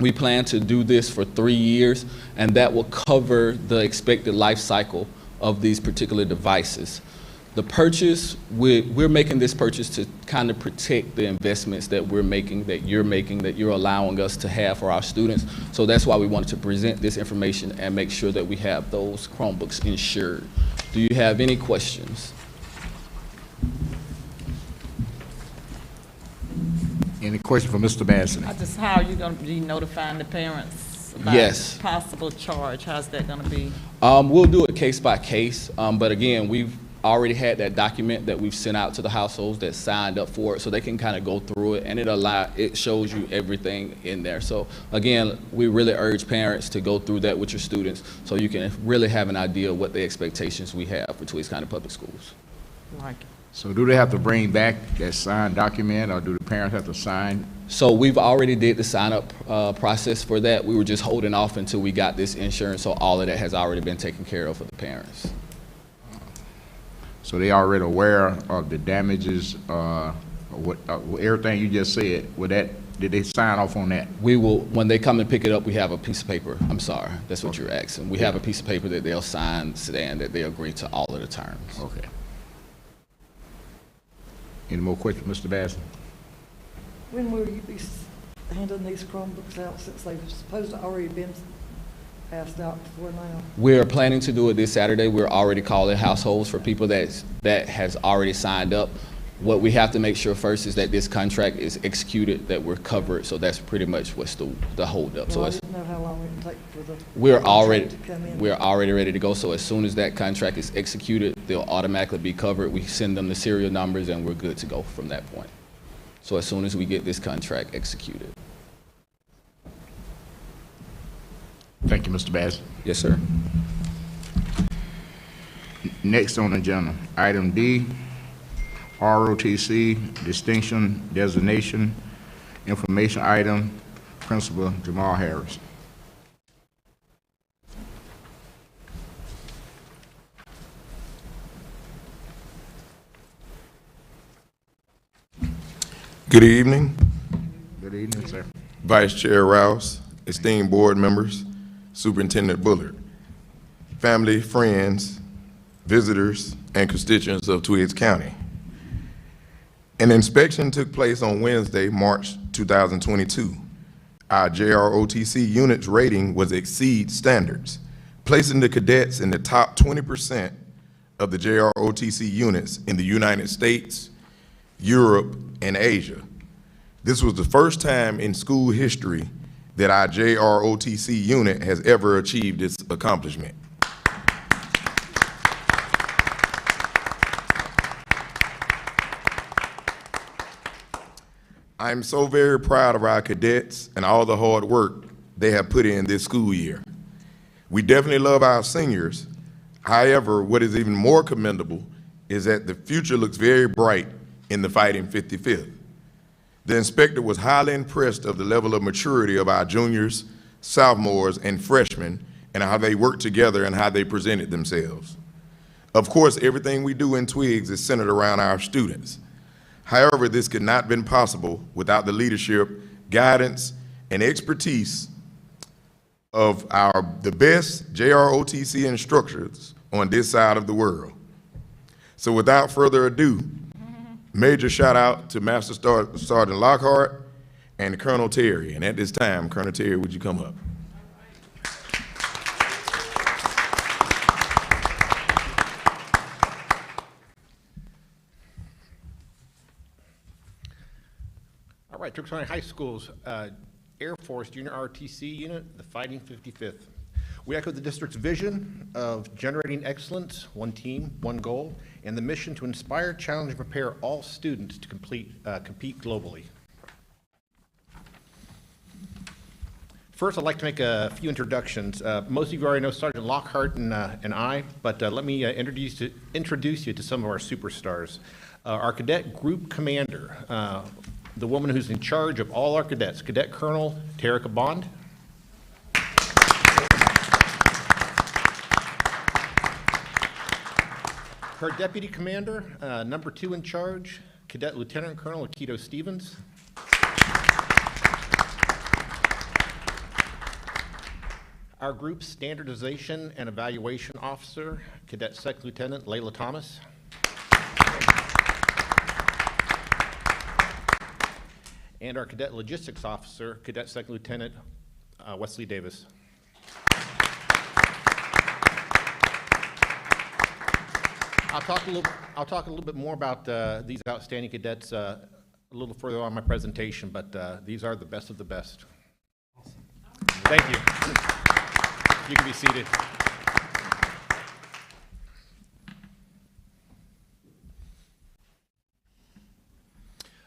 We plan to do this for 3 years, and that will cover the expected life cycle of these particular devices. The purchase, we're making this purchase to kind of protect the investments that we're making, that you're allowing us to have for our students. So that's why we wanted to present this information and make sure that we have those Chromebooks insured. Do you have any questions? Any question for Mr. Bassett? How are you going to be notifying the parents about possible charge? How's that going to be? We'll do it case by case, but again, we've already had that document that we've sent out to the households that signed up for it, so they can kind of go through it, and it shows you everything in there. So again, we really urge parents to go through that with your students so you can really have an idea of what the expectations we have for Tweeds County Public Schools. Like it. So do they have to bring back that signed document, or do the parents have to sign? So we've already did the sign-up process for that. We were just holding off until we got this insurance, so all of that has already been taken care of for the parents. So they already aware of the damages, everything you just said. Did they sign off on that? We will, when they come and pick it up, we have a piece of paper. I'm sorry, that's what you're asking. We have a piece of paper that they'll sign saying that they agree to all of the terms. Okay. Any more questions, Mr. Bass? When will you be handing these Chromebooks out, since they've supposed to already been passed out before now? We're planning to do it this Saturday. We're already calling households for people that has already signed up. What we have to make sure first is that this contract is executed, that we're covered. So that's pretty much what's the holdup. So Well, I it's, didn't know how long it would take for the we're contract to come in. already ready to go. So as soon as that contract is executed, they'll automatically be covered. We send them the serial numbers and we're good to go from that point. So as soon as we get this contract executed. Thank you, Mr. Bass. Yes, sir. Next on the agenda, item D, ROTC distinction designation information item, Principal Jamal Harris. Good evening, Good evening, sir. Vice Chair Rouse, esteemed board members, Superintendent Bullard, family, friends, visitors, and constituents of Tweeds County. An inspection took place on Wednesday, March 2022. Our JROTC units rating was exceed standards, placing the cadets in the top 20% of the JROTC units in the United States, Europe, and Asia. This was the first time in school history that our JROTC unit has ever achieved this accomplishment. I'm so very proud of our cadets and all the hard work they have put in this school year. We definitely love our seniors. However, what is even more commendable is that the future looks very bright in the Fighting 55th. The inspector was highly impressed of the level of maturity of our juniors, sophomores, and freshmen, and how they worked together and how they presented themselves. Of course, everything we do in Twigs is centered around our students. However, this could not have been possible without the leadership, guidance, and expertise of the best JROTC instructors on this side of the world. So without further ado, major shout out to Master Sergeant Lockhart and Colonel Terry. And at this time, Colonel Terry, would you come up? All right, Turks County High School's Air Force Junior ROTC unit, the Fighting 55th. We echo the district's vision of generating excellence, one team, one goal, and the mission to inspire, challenge, and prepare all students to compete globally. First, I'd like to make a few introductions. Most of you already know Sergeant Lockhart and I, but let me introduce you to some of our superstars. Our cadet group commander, the woman who's in charge of all our cadets, Cadet Colonel Terica Bond. Her deputy commander, number 2 in charge, Cadet Lieutenant Colonel Akito Stevens. Our group's standardization and evaluation officer, Cadet Second Lieutenant Layla Thomas. And our cadet logistics officer, Cadet Second Lieutenant Wesley Davis. I'll talk a little bit more about these outstanding cadets a little further on in my presentation, but these are the best of the best. Thank you. You can be seated.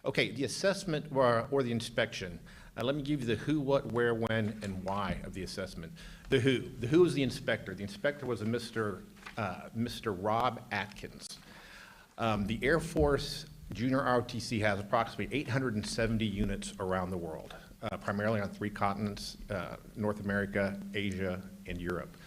Okay, the assessment or the inspection. Let me give you the who, what, where, when, and why of the assessment. The who. The who is the inspector. The inspector was a Mr. Rob Atkins. The Air Force Junior ROTC has approximately 870 units around the world, primarily on 3 continents, North America, Asia, and Europe.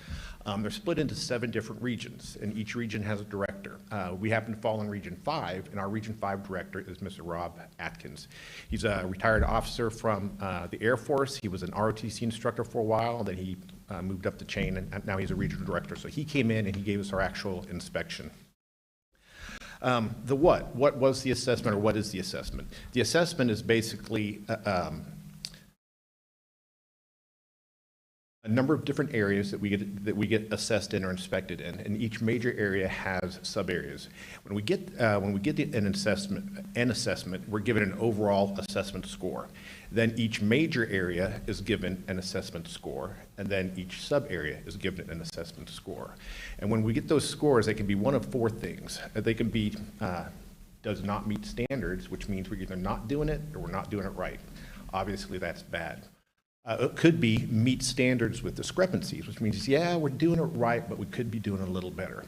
They're split into 7 different regions, and each region has a director. We happen to fall in Region 5, and our Region 5 director is Mr. Rob Atkins. He's a retired officer from the Air Force. He was an ROTC instructor for a while, then he moved up the chain, and now he's a regional director. So he came in and he gave us our actual inspection. The what? What was the assessment, or what is the assessment? The assessment is basically a number of different areas that we get assessed in or inspected in, and each major area has sub areas. When we get an assessment, we're given an overall assessment score. Then each major area is given an assessment score, and then each sub area is given an assessment score. And when we get those scores, they can be one of 4 things. They can be does not meet standards, which means we're either not doing it or we're not doing it right. Obviously, that's bad. It could be meet standards with discrepancies, which means, yeah, we're doing it right, but we could be doing it a little better.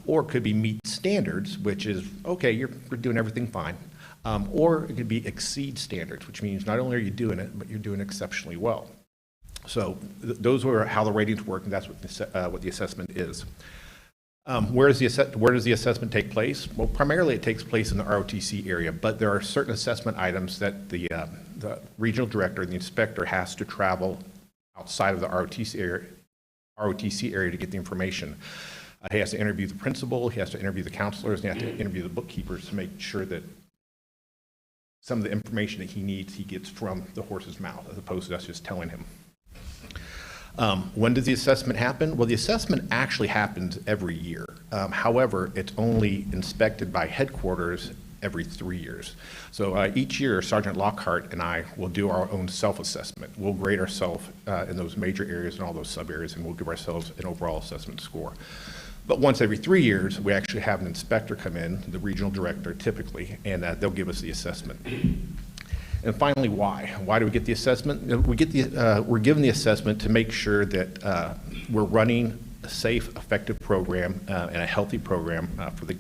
Or it could be meet standards, which is, okay, we're doing everything fine. Or it could be exceed standards, which means not only are you doing it, but you're doing exceptionally well. So those are how the ratings work, and that's what the assessment is. Where does the assessment take place? Well, primarily it takes place in the ROTC area, but there are certain assessment items that the regional director and the inspector has to travel outside of the ROTC area to get the information. He has to interview the principal, he has to interview the counselors, and he has to interview the bookkeepers to make sure that some of the information that he needs he gets from the horse's mouth, as opposed to us just telling him. When does the assessment happen? Well, the assessment actually happens every year. However, it's only inspected by headquarters every 3 years. So each year, Sergeant Lockhart and I will do our own self-assessment. We'll grade ourselves in those major areas and all those sub-areas, and we'll give ourselves an overall assessment score. But once every 3 years, we actually have an inspector come in, the regional director typically, and they'll give us the assessment. And finally, why? Why do we get the assessment? We're given the assessment to make sure that we're running a safe, effective program and a healthy program for the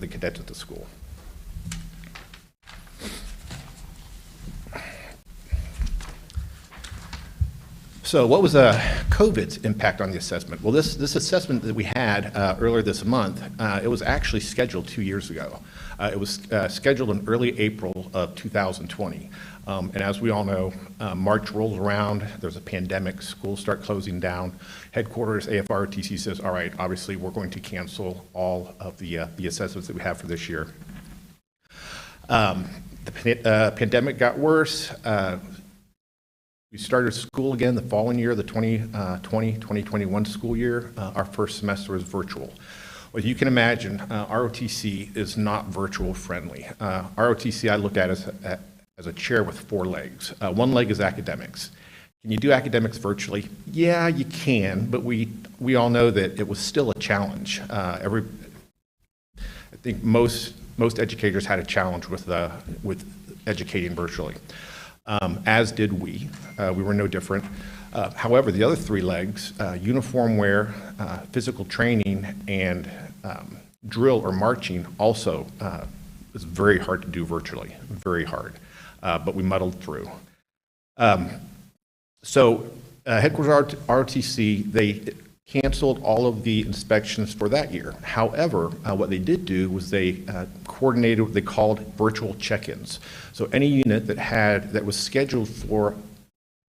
cadets at the school. So what was COVID's impact on the assessment? Well, this assessment that we had earlier this month, it was actually scheduled 2 years ago. It was scheduled in early April of 2020. And as we all know, March rolls around, there's a pandemic, schools start closing down. Headquarters, AFROTC says, all right, obviously we're going to cancel all of the assessments that we have for this year. The pandemic got worse. We started school again the following year, the 2020-2021 school year. Our first semester was virtual. Well, you can imagine, ROTC is not virtual friendly. ROTC I look at as a chair with 4 legs. One leg is academics. Can you do academics virtually? Yeah, you can, but we all know that it was still a challenge. I think most educators had a challenge with educating virtually. As did we. We were no different. However, the other 3 legs, uniform wear, physical training, and drill or marching also is very hard to do virtually, very hard. But we muddled through. So Headquarters ROTC, they canceled all of the inspections for that year. However, what they did do was they coordinated what they called virtual check-ins. So any unit that was scheduled for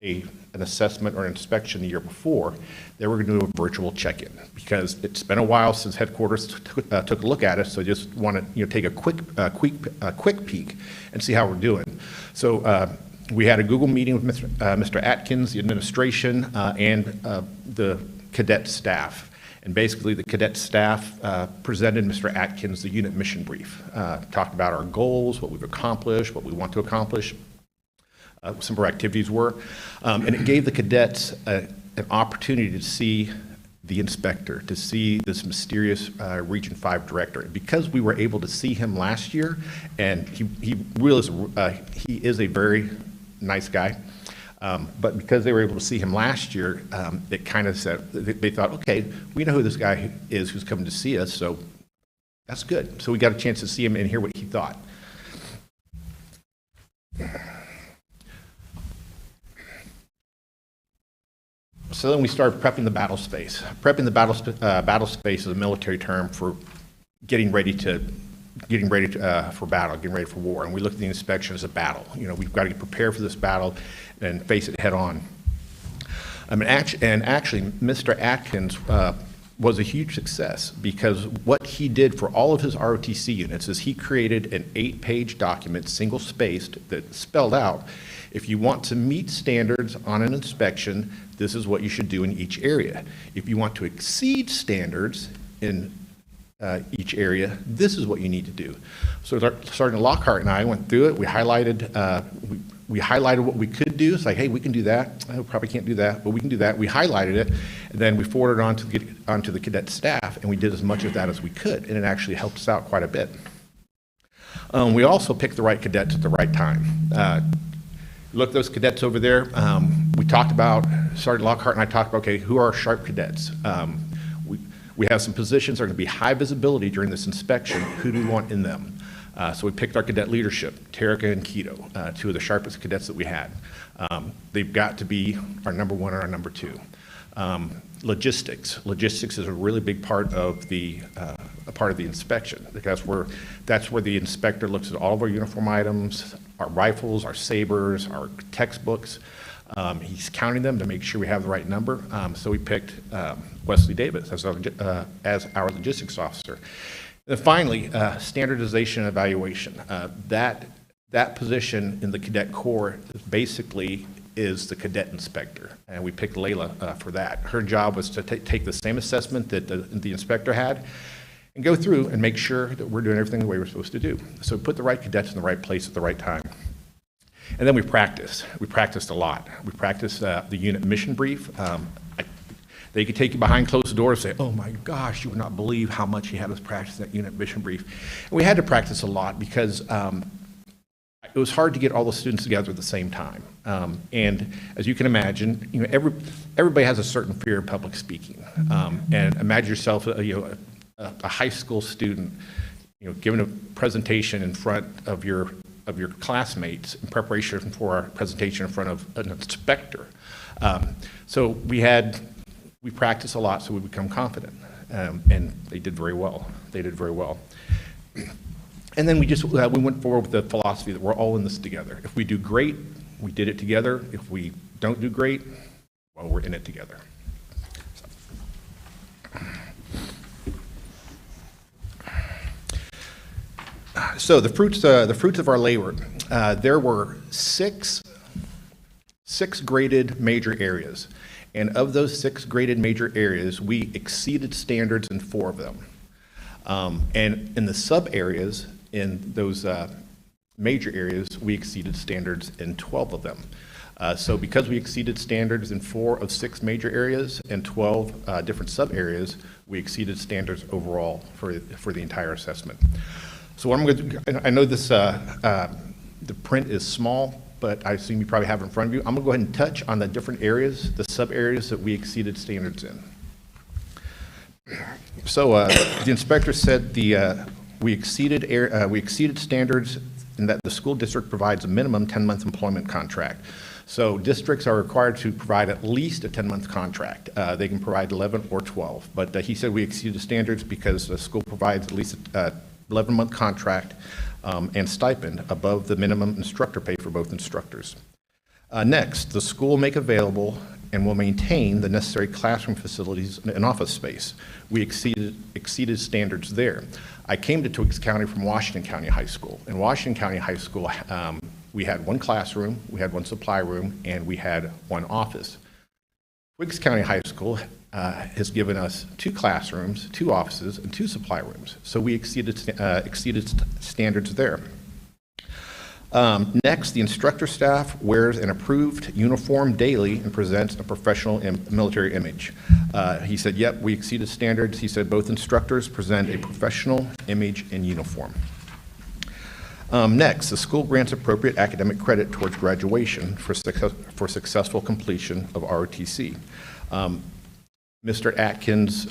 an assessment or an inspection the year before, they were going to do a virtual check-in because it's been a while since headquarters took a look at us. So just want to take a quick peek and see how we're doing. So we had a Google meeting with Mr. Atkins, the administration, and the cadet staff. And basically the cadet staff presented Mr. Atkins the unit mission brief, talked about our goals, what we've accomplished, what we want to accomplish, some of our activities were, and it gave the cadets an opportunity to see the inspector, to see this mysterious Region 5 director. Because we were able to see him last year, and he really is, he is a very nice guy, but because they were able to see him last year, it kind of said, they thought, okay, we know who this guy is who's coming to see us, so that's good. So we got a chance to see him and hear what he thought. So then we started prepping the battle space. Prepping the battle space is a military term for getting ready for battle, getting ready for war. And we look at the inspection as a battle. You know, we've got to get prepared for this battle and face it head on. And actually, Mr. Atkins was a huge success, because what he did for all of his ROTC units is he created an 8-page document, single-spaced, that spelled out, if you want to meet standards on an inspection, this is what you should do in each area. If you want to exceed standards in each area, this is what you need to do. So Sergeant Lockhart and I went through it. We highlighted what we could do. It's like, hey, we can do that. I probably can't do that, but we can do that. We highlighted it, and then we forwarded it onto the cadet staff, and we did as much of that as we could, and it actually helped us out quite a bit. We also picked the right cadets at the right time. Look, those cadets over there, we talked about, Sergeant Lockhart and I talked about, okay, who are our sharp cadets? We have some positions that are going to be high visibility during this inspection. Who do we want in them? So we picked our cadet leadership, Tarika and Keto, two of the sharpest cadets that we had. They've got to be our number 1 and our number 2. Logistics. Logistics is a really big part of the inspection, because that's where the inspector looks at all of our uniform items, our rifles, our sabers, our textbooks. He's counting them to make sure we have the right number. So we picked Wesley Davis as our logistics officer. And finally, standardization and evaluation. That position in the cadet corps basically is the cadet inspector, and we picked Layla for that. Her job was to take the same assessment that the inspector had and go through and make sure that we're doing everything the way we're supposed to do. So we put the right cadets in the right place at the right time. And then we practiced. We practiced a lot. We practiced the unit mission brief. They could take you behind closed doors and say, oh my gosh, you would not believe how much he had us practice that unit mission brief. And we had to practice a lot because it was hard to get all the students together at the same time. And as you can imagine, you know, everybody has a certain fear of public speaking. And imagine yourself, a high school student, you know, giving a presentation in front of your classmates in preparation for our presentation in front of an inspector. So we practiced a lot so we become confident, and they did very well. They did very well. And then we went forward with the philosophy that we're all in this together. If we do great, we did it together. If we don't do great, well, we're in it together. So the fruits of our labor. There were six graded major areas, and of those 6 graded major areas, we exceeded standards in 4 of them. And in the sub areas, in those major areas, we exceeded standards in 12 of them. So because we exceeded standards in 4 of 6 major areas and 12 different sub areas, we exceeded standards overall for the entire assessment. So what I'm going to do, I know this, the print is small, but I assume you probably have it in front of you. I'm going to go ahead and touch on the different areas, the sub areas that we exceeded standards in. So the inspector said we exceeded standards in that the school district provides a minimum 10-month employment contract. So districts are required to provide at least a 10-month contract. They can provide 11 or 12, but he said we exceeded standards because the school provides at least a 11-month contract and stipend above the minimum instructor pay for both instructors. Next, the school will make available and will maintain the necessary classroom facilities and office space. We exceeded standards there. I came to Twiggs County from Washington County High School. In Washington County High School, we had 1 classroom, we had 1 supply room, and we had 1 office. Twiggs County High School has given us 2 classrooms, 2 offices, and 2 supply rooms. So we exceeded standards there. Next, the instructor staff wears an approved uniform daily and presents a professional military image. He said, yep, we exceeded standards. He said both instructors present a professional image in uniform. Next, the school grants appropriate academic credit towards graduation for successful completion of ROTC. Mr. Atkins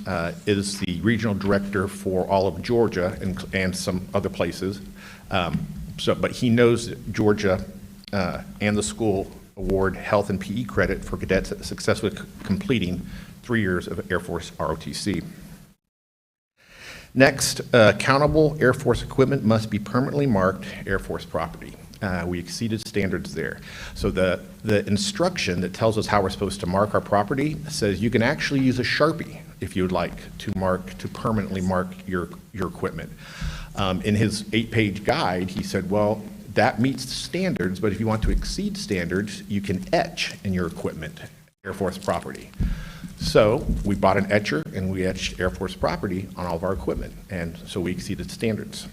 is the regional director for all of Georgia and some other places. But he knows that Georgia and the school award health and PE credit for cadets successfully completing 3 years of Air Force ROTC. Next, countable Air Force equipment must be permanently marked Air Force property. We exceeded standards there. So the instruction that tells us how we're supposed to mark our property says you can actually use a Sharpie if you would like to permanently mark your equipment. In his 8-page guide, he said, well, that meets the standards, but if you want to exceed standards, you can etch in your equipment Air Force property. So we bought an etcher and we etched Air Force property on all of our equipment, and so we exceeded standards.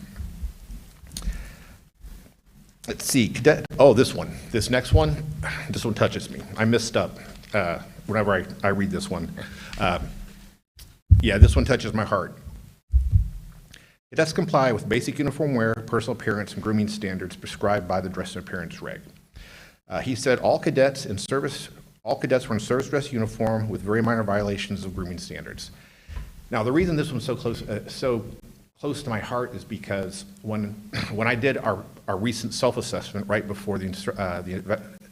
Let's see, cadet, oh, this next one touches me. I messed up whenever I read this one. Yeah, this one touches my heart. Cadets comply with basic uniform wear, personal appearance, and grooming standards prescribed by the Dress and Appearance Reg. He said all cadets were in service dress uniform with very minor violations of grooming standards. Now, the reason this one's so close to my heart is because when I did our recent self-assessment right before the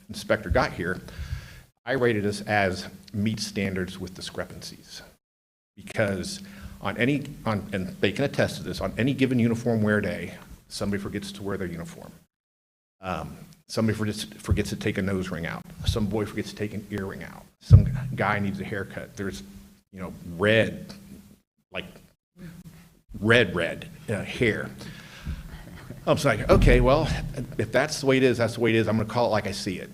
inspector got here, I rated us as meet standards with discrepancies. Because and they can attest to this, on any given uniform wear day, somebody forgets to wear their uniform. Somebody forgets to take a nose ring out. Some boy forgets to take an earring out. Some guy needs a haircut. There's, red hair. I was like, okay, well, if that's the way it is, that's the way it is. I'm going to call it like I see it.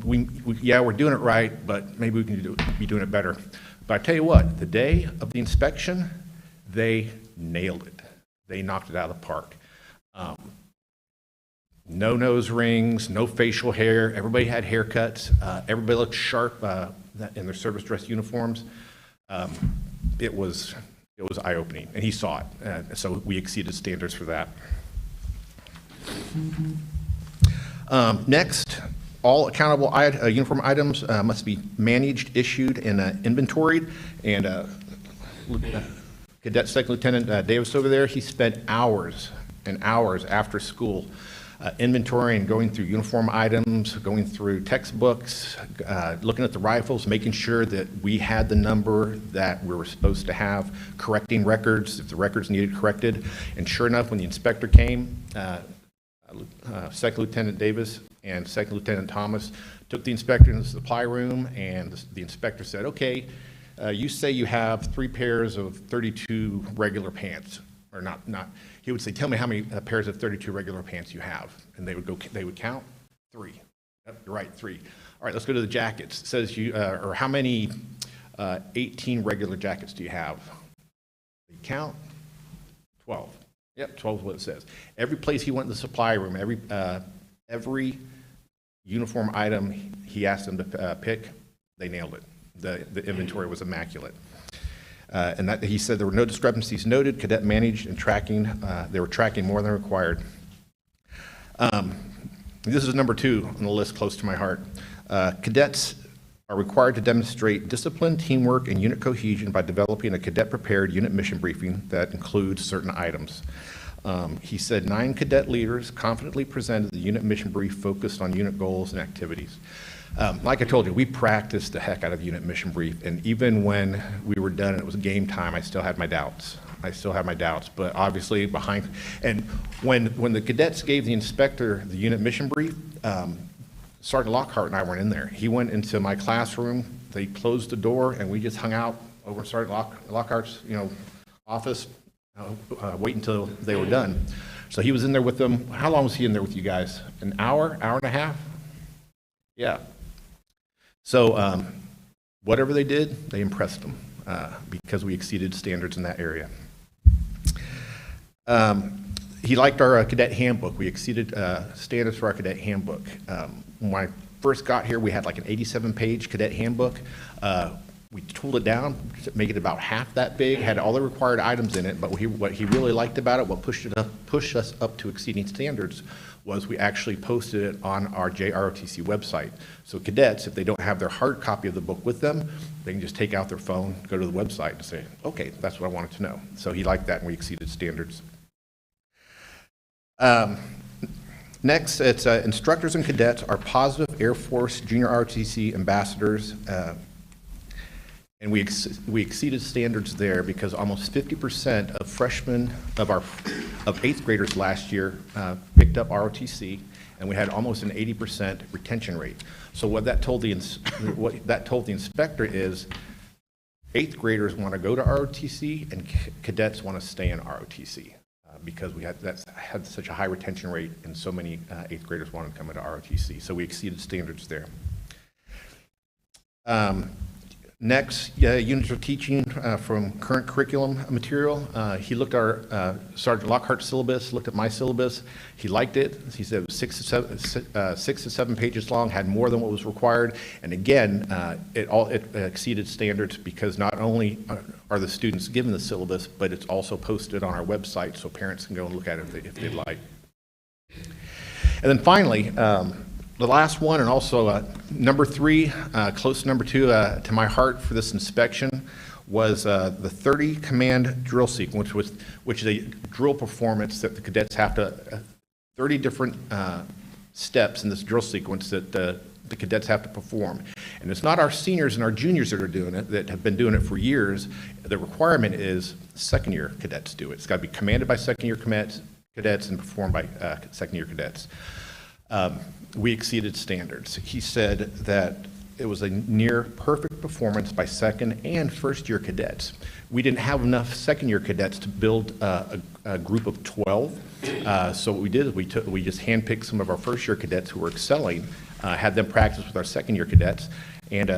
We're doing it right, but maybe we can be doing it better. But I tell you what, the day of the inspection, they nailed it. They knocked it out of the park. No nose rings, no facial hair. Everybody had haircuts. Everybody looked sharp in their service dress uniforms. It was eye-opening, and he saw it. So we exceeded standards for that. Next, all accountable uniform items must be managed, issued, and inventoried. And Cadet Second Lieutenant Davis over there, he spent hours and hours after school inventorying, going through uniform items, going through textbooks, looking at the rifles, making sure that we had the number that we were supposed to have, correcting records if the records needed corrected. And sure enough, when the inspector came, Second Lieutenant Davis and Second Lieutenant Thomas took the inspector in the supply room, and the inspector said, okay, you say you have 3 pairs of 32 regular pants, or not, he would say, tell me how many pairs of 32 regular pants you have. And they would count 3. Yep, you're right, 3. All right, let's go to the jackets. It says or how many 18 regular jackets do you have? They count 12. Yep, 12 is what it says. Every place he went in the supply room, every uniform item he asked them to pick, they nailed it. The inventory was immaculate. And that he said there were no discrepancies noted. Cadet managed and tracking. They were tracking more than required. This is number 2 on the list, close to my heart. Cadets are required to demonstrate discipline, teamwork, and unit cohesion by developing a cadet-prepared unit mission briefing that includes certain items. He said 9 cadet leaders confidently presented the unit mission brief focused on unit goals and activities. Like I told you, we practiced the heck out of unit mission brief, and even when we were done and it was game time, I still had my doubts. But obviously and when the cadets gave the inspector the unit mission brief, Sergeant Lockhart and I weren't in there. He went into my classroom, they closed the door, and we just hung out over Sergeant Lockhart's office, waiting until they were done. So he was in there with them. How long was he in there with you guys? An hour, hour and a half? Yeah. So whatever they did, they impressed them because we exceeded standards in that area. He liked our cadet handbook. We exceeded standards for our cadet handbook. When I first got here, we had like an 87-page cadet handbook. We tooled it down to make it about half that big, had all the required items in it, but what he really liked about it, what pushed us up to exceeding standards, was we actually posted it on our JROTC website. So cadets, if they don't have their hard copy of the book with them, they can just take out their phone, go to the website and say, okay, that's what I wanted to know. So he liked that, and we exceeded standards. Next, it's instructors and cadets are positive Air Force Junior ROTC ambassadors. And we exceeded standards there because almost 50% of freshmen of eighth graders last year picked up ROTC, and we had almost an 80% retention rate. So what that told the inspector is eighth graders want to go to ROTC and cadets want to stay in ROTC because we had such a high retention rate and so many eighth graders wanted to come into ROTC. So we exceeded standards there. Next, units of teaching from current curriculum material. He looked at our Sergeant Lockhart's syllabus, looked at my syllabus. He liked it. He said it was 6 to 7 pages long, had more than what was required. And again, it exceeded standards because not only are the students given the syllabus, but it's also posted on our website so parents can go and look at it if they'd like. And then finally, the last one, and also number 3, close to number 2 to my heart for this inspection, was the 30 command drill sequence, which is a drill performance that the cadets have to, 30 different steps in this drill sequence that the cadets have to perform. And it's not our seniors and our juniors that are doing it, that have been doing it for years. The requirement is second-year cadets do it. It's got to be commanded by second-year cadets and performed by second-year cadets. We exceeded standards. He said that it was a near perfect performance by second and first year cadets. We didn't have enough second year cadets to build a group of 12. So what we did is we just handpicked some of our first year cadets who were excelling, had them practice with our second year cadets. And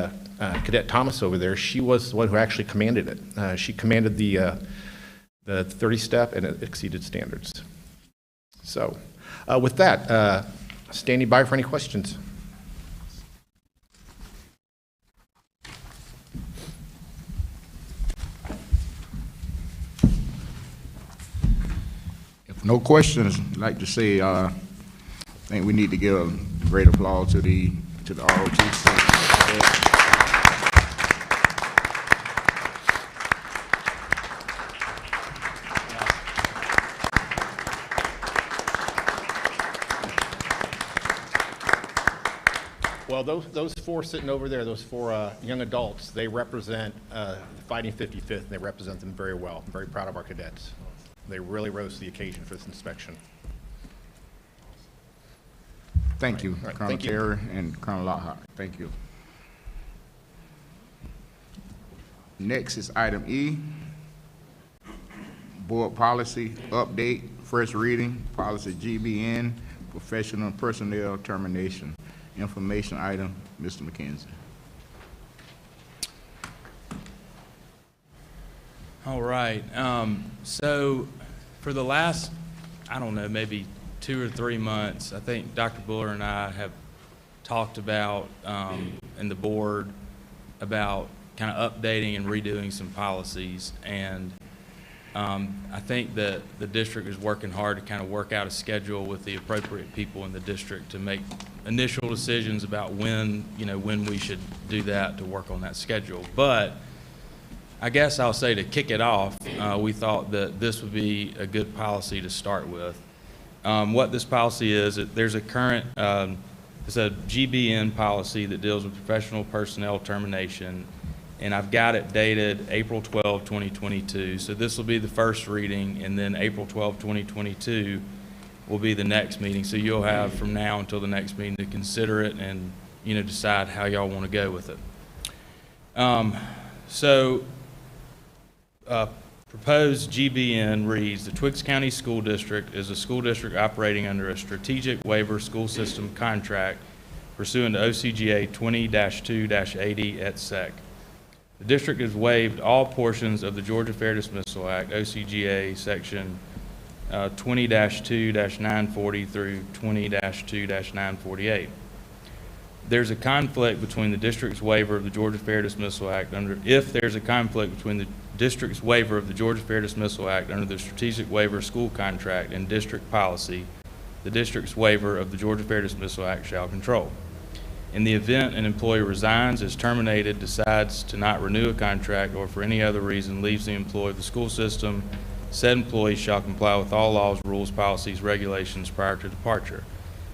Cadet Thomas over there, she was the one who actually commanded it. She commanded the 30 step and it exceeded standards. So with that, standing by for any questions. If no questions, I'd like to say, I think we need to give a great applause to the ROTC. Well, those 4 sitting over there, those 4 young adults, they represent Fighting 55th, and they represent them very well. I'm very proud of our cadets. They really rose to the occasion for this inspection. Thank you, right, Colonel thank you. Terry and Colonel Lockhart. Thank you. Next is item E, Board Policy Update, first reading, Policy GBN, Professional Personnel Termination. Information item, Mr. McKenzie. All right. So for the last, I don't know, maybe 2 or 3 months, I think Dr. Buller and I have talked about, and the board, about kind of updating and redoing some policies. And I think that the district is working hard to kind of work out a schedule with the appropriate people in the district to make initial decisions about when we should do that, to work on that schedule. But I guess I'll say, to kick it off, we thought that this would be a good policy to start with. What this policy is, there's a current, it's a GBN policy that deals with professional personnel termination, and I've got it dated April 12, 2022. So this will be the first reading, and then April 12, 2022 will be the next meeting. So you'll have from now until the next meeting to consider it and, decide how y'all want to go with it. Proposed GBN reads: the Twiggs County School District is a school district operating under a strategic waiver school system contract pursuant to OCGA 20-2-80 et sec. The district has waived all portions of the Georgia Fair Dismissal Act, OCGA section 20-2-940 through 20-2-948. there's a conflict between the district's waiver of the Georgia Fair Dismissal Act if there's a conflict between the district's waiver of the Georgia Fair Dismissal Act under the Strategic Waiver School Contract and district policy, the district's waiver of the Georgia Fair Dismissal Act shall control. In the event an employee resigns, is terminated, decides to not renew a contract, or for any other reason leaves the employ of the school system, said employee shall comply with all laws, rules, policies, regulations prior to departure.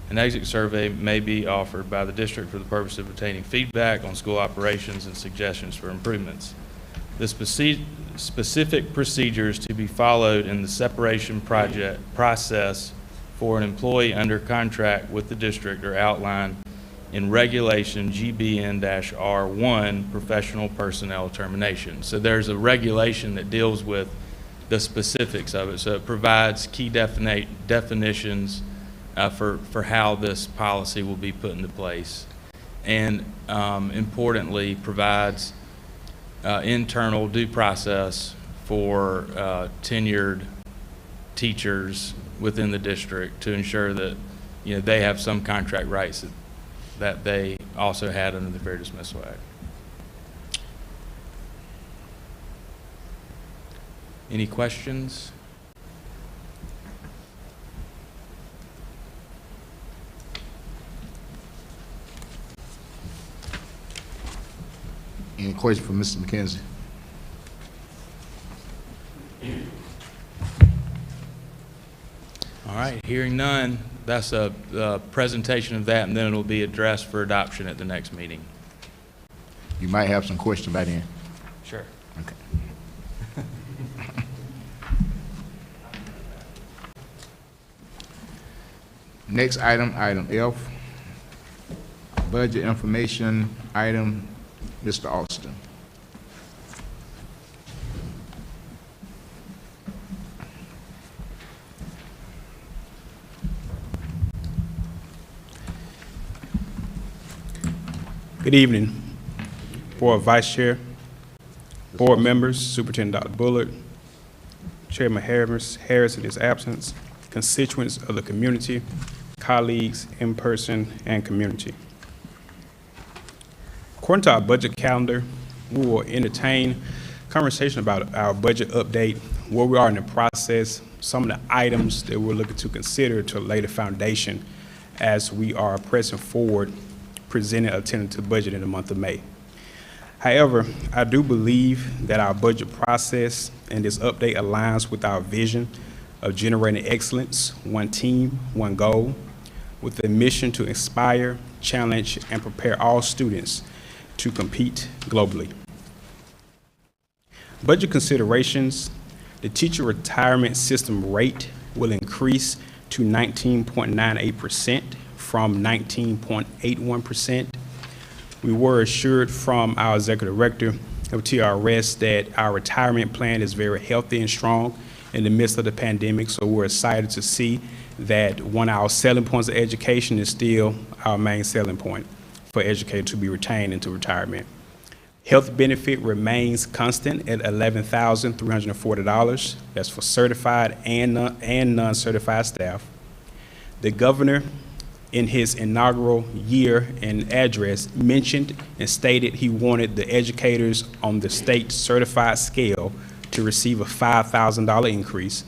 An exit survey may be offered by the district for the purpose of obtaining feedback on school operations and suggestions for improvements. The specific procedures to be followed in the separation process for an employee under contract with the district are outlined in Regulation GBN-R1, Professional Personnel Termination. So there's a regulation that deals with the specifics of it. So it provides key definitions for how this policy will be put into place. And importantly, provides internal due process for tenured teachers within the district to ensure that they have some contract rights that they also had under the Fair Dismissal Act. Any questions? Any questions for Mr. McKenzie? All right, hearing none, that's a presentation of that, and then it'll be addressed for adoption at the next meeting. You might have some questions by then. Sure. Okay. Next item, item F, budget information item, Mr. Austin. Good evening, Board Vice Chair, Board members, Superintendent Dr. Bullard, Chairman Harris in his absence, constituents of the community, colleagues in person and community. According to our budget calendar, we will entertain conversation about our budget update, where we are in the process, some of the items that we're looking to consider to lay the foundation as we are pressing forward, presenting a tentative budget in the month of May. However, I do believe that our budget process and this update aligns with our vision of generating excellence, one team, one goal, with a mission to inspire, challenge, and prepare all students to compete globally. Budget considerations: the teacher retirement system rate will increase to 19.98% from 19.81%. We were assured from our executive director of TRS that our retirement plan is very healthy and strong in the midst of the pandemic, so we're excited to see that one of our selling points of education is still our main selling point for educators to be retained into retirement. Health benefit remains constant at $11,340. That's for certified and non-certified staff. The governor, in his inaugural year and address, mentioned and stated he wanted the educators on the state certified scale to receive a $5,000 increase.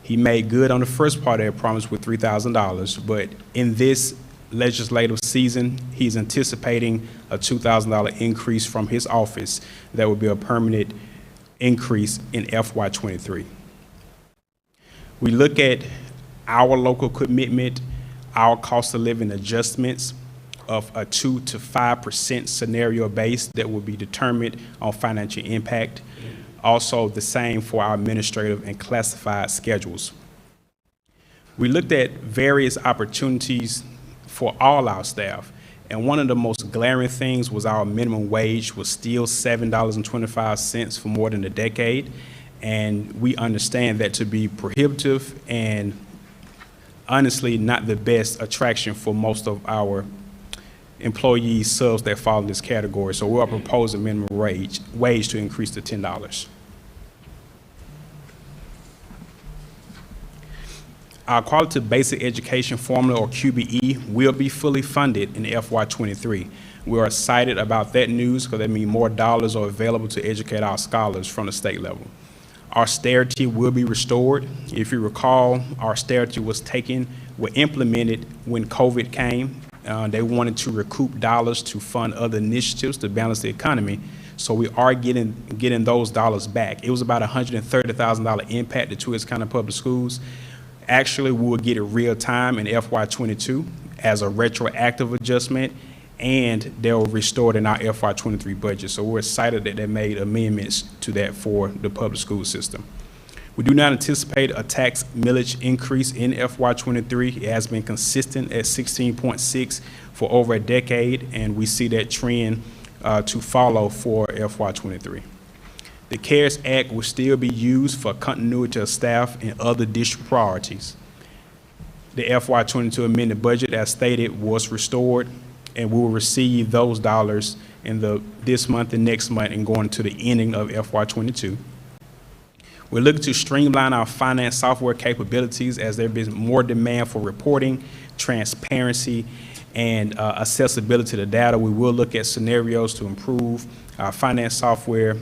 He made good on the first part of that promise with $3,000, but in this legislative season, he's anticipating a $2,000 increase from his office that will be a permanent increase in FY23. We look at our local commitment, our cost of living adjustments of a 2 to 5% scenario base that will be determined on financial impact. Also the same for our administrative and classified schedules. We looked at various opportunities for all our staff, and one of the most glaring things was our minimum wage was still $7.25 for more than a decade, and we understand that to be prohibitive and honestly not the best attraction for most of our employees, subs that fall in this category. So we are proposing minimum wage to increase to $10. Our Quality Basic Education Formula, or QBE, will be fully funded in FY23. We are excited about that news because that means more dollars are available to educate our scholars from the state level. Austerity will be restored. If you recall, austerity was implemented when COVID came. They wanted to recoup dollars to fund other initiatives to balance the economy. So we are getting those dollars back. It was about $130,000 impact to Twiss County Public Schools. Actually, we will get it real time in FY22 as a retroactive adjustment, and they'll restore it in our FY23 budget. So we're excited that they made amendments to that for the public school system. We do not anticipate a tax millage increase in FY23. It has been consistent at 16.6 for over a decade, and we see that trend to follow for FY23. The CARES Act will still be used for continuity of staff and other district priorities. The FY22 amended budget, as stated, was restored, and we will receive those dollars in this month and next month and going to the ending of FY22. We're looking to streamline our finance software capabilities as there is more demand for reporting, transparency, and accessibility to the data. We will look at scenarios to improve our finance software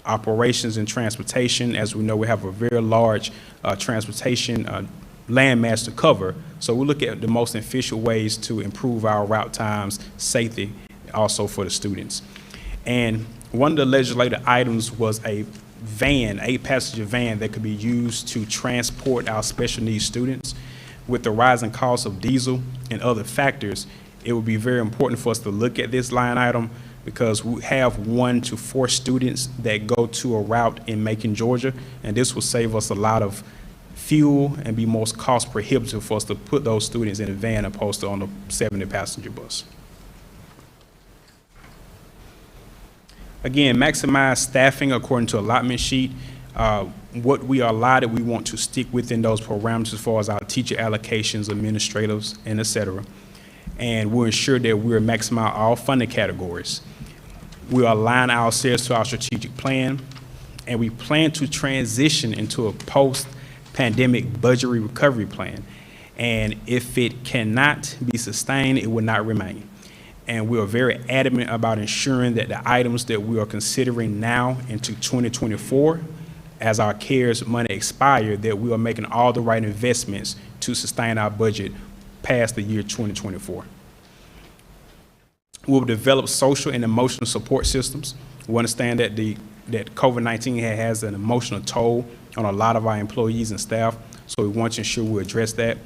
operations and transportation. As we know, we have a very large transportation landmass to cover. So we'll look at the most efficient ways to improve our route times, safety, also for the students. And one of the legislative items was a van, 8-passenger van that could be used to transport our special needs students. With the rising cost of diesel and other factors, it would be very important for us to look at this line item because we have 1 to 4 students that go to a route in Macon, Georgia, and this will save us a lot of fuel and be most cost prohibitive for us to put those students in a van opposed to on a 70-passenger bus. Again, maximize staffing according to allotment sheet. What we are allotted, we want to stick within those parameters as far as our teacher allocations, administrators, and et cetera. And we'll ensure that we're maximizing all funding categories. We'll align ourselves to our strategic plan, and we plan to transition into a post-pandemic budget recovery plan. And if it cannot be sustained, it will not remain. And we are very adamant about ensuring that the items that we are considering now into 2024, as our CARES money expire, that we are making all the right investments to sustain our budget past the year 2024. We'll develop social and emotional support systems. We understand that that COVID-19 has an emotional toll on a lot of our employees and staff, so we want to ensure we address that.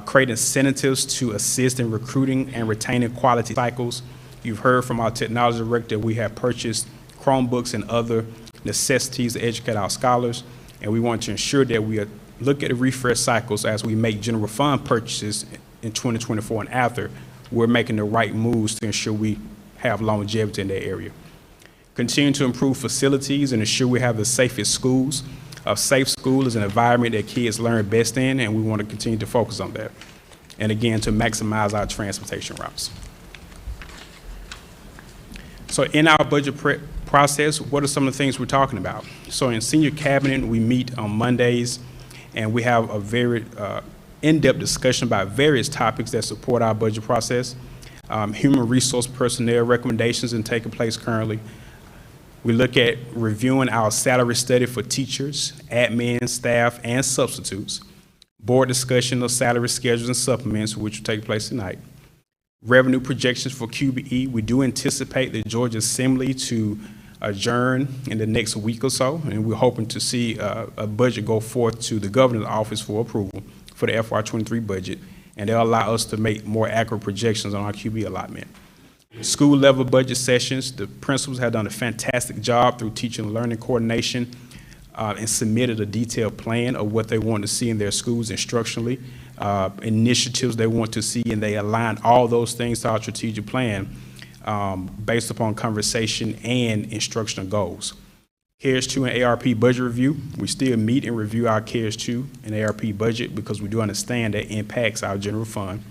Create incentives to assist in recruiting and retaining quality cycles. You've heard from our technology director, we have purchased Chromebooks and other necessities to educate our scholars, and we want to ensure that we look at the refresh cycles as we make general fund purchases in 2024 and after. We're making the right moves to ensure we have longevity in that area. Continue to improve facilities and ensure we have the safest schools. A safe school is an environment that kids learn best in, and we want to continue to focus on that. And again, to maximize our transportation routes. So in our budget process, what are some of the things we're talking about? So in senior cabinet, we meet on Mondays, and we have a very in-depth discussion about various topics that support our budget process. Human resource personnel recommendations are taking place currently. We look at reviewing our salary study for teachers, admin, staff, and substitutes. Board discussion of salary schedules and supplements, which will take place tonight. Revenue projections for QBE. We do anticipate the Georgia Assembly to adjourn in the next week or so, and we're hoping to see a budget go forth to the governor's office for approval for the FY23 budget, and they'll allow us to make more accurate projections on our QB allotment. School level budget sessions, the principals have done a fantastic job through teaching and learning coordination and submitted a detailed plan of what they want to see in their schools instructionally, initiatives they want to see, and they align all those things to our strategic plan based upon conversation and instructional goals. CARES 2 and ARP budget review, we still meet and review our CARES 2 and ARP budget because we do understand that impacts our general fund.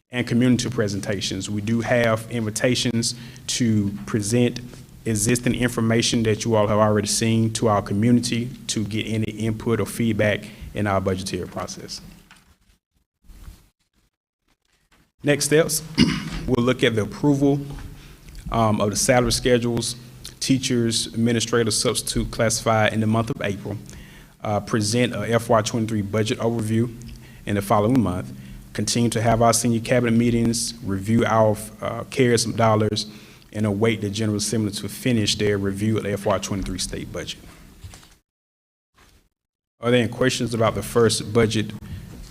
And community presentations. We do have invitations to present existing information that you all have already seen to our community to get any input or feedback in our budgetary process. Next steps, we'll look at the approval of the salary schedules, teachers, administrators, substitute classified in the month of April, present a FY23 budget overview in the following month, continue to have our senior cabinet meetings, review our CARES dollars, and await the General Assembly to finish their review of the FY23 state budget. Are there any questions about the first budget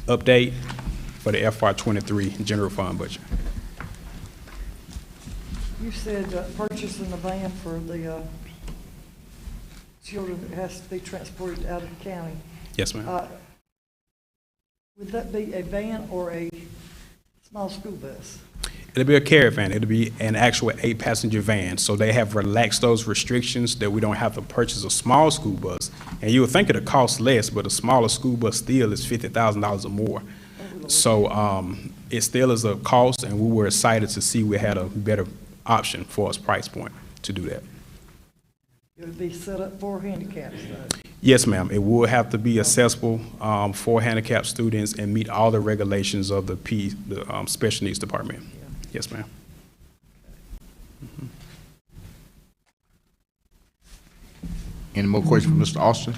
update for the FY23 general fund budget? You said purchasing a van for the children that has to be transported out of the county. Yes, ma'am. Would that be a van or a small school bus? It'll be a caravan. It'll be an actual 8-passenger van. So they have relaxed those restrictions that we don't have to purchase a small school bus. And you would think it'll cost less, but a smaller school bus still is $50,000 or more. So it still is a cost, and we were excited to see we had a better option for us price point to do that. It would be set up for handicaps, though. Yes, ma'am. It will have to be accessible for handicapped students and meet all the regulations of the special needs department. Yeah. Yes, ma'am. Any more questions for Mr. Austin?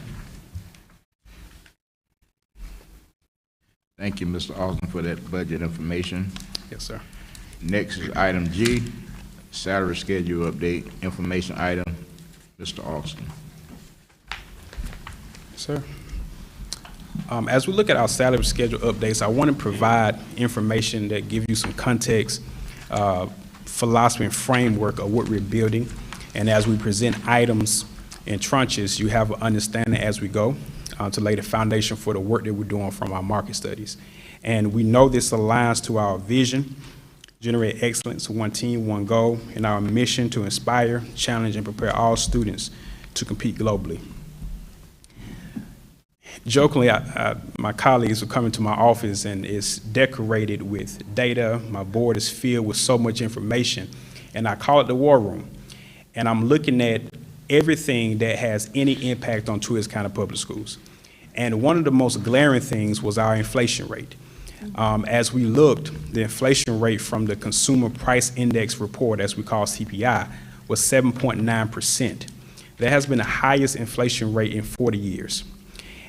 Thank you, Mr. Austin, for that budget information. Yes, sir. Next is item G, salary schedule update, information item, Mr. Austin. Sir. As we look at our salary schedule updates, I want to provide information that give you some context, philosophy, and framework of what we're building. And as we present items in tranches, you have an understanding as we go to lay the foundation for the work that we're doing from our market studies. And we know this aligns to our vision, generate excellence, one team, one goal, and our mission to inspire, challenge, and prepare all students to compete globally. Jokingly, my colleagues will come into my office and it's decorated with data. My board is filled with so much information, and I call it the war room. And I'm looking at everything that has any impact on Toohey's County Public Schools. And one of the most glaring things was our inflation rate. As we looked, the inflation rate from the Consumer Price Index report, as we call CPI, was 7.9%. That has been the highest inflation rate in 40 years.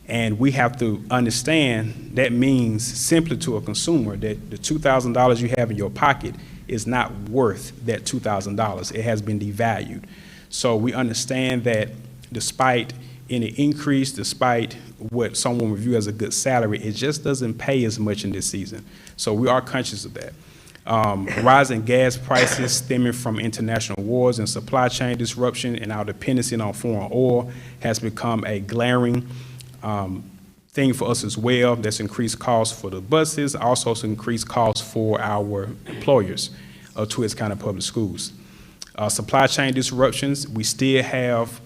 And we have to understand that means simply to a consumer that the $2,000 you have in your pocket is not worth that $2,000. It has been devalued. So we understand that despite any increase, despite what someone would view as a good salary, it just doesn't pay as much in this season. So we are conscious of that. Rising gas prices stemming from international wars and supply chain disruption and our dependency on foreign oil has become a glaring thing for us as well. That's increased costs for the buses, also increased costs for our employers of Toohey's County Public Schools. Supply chain disruptions, we still have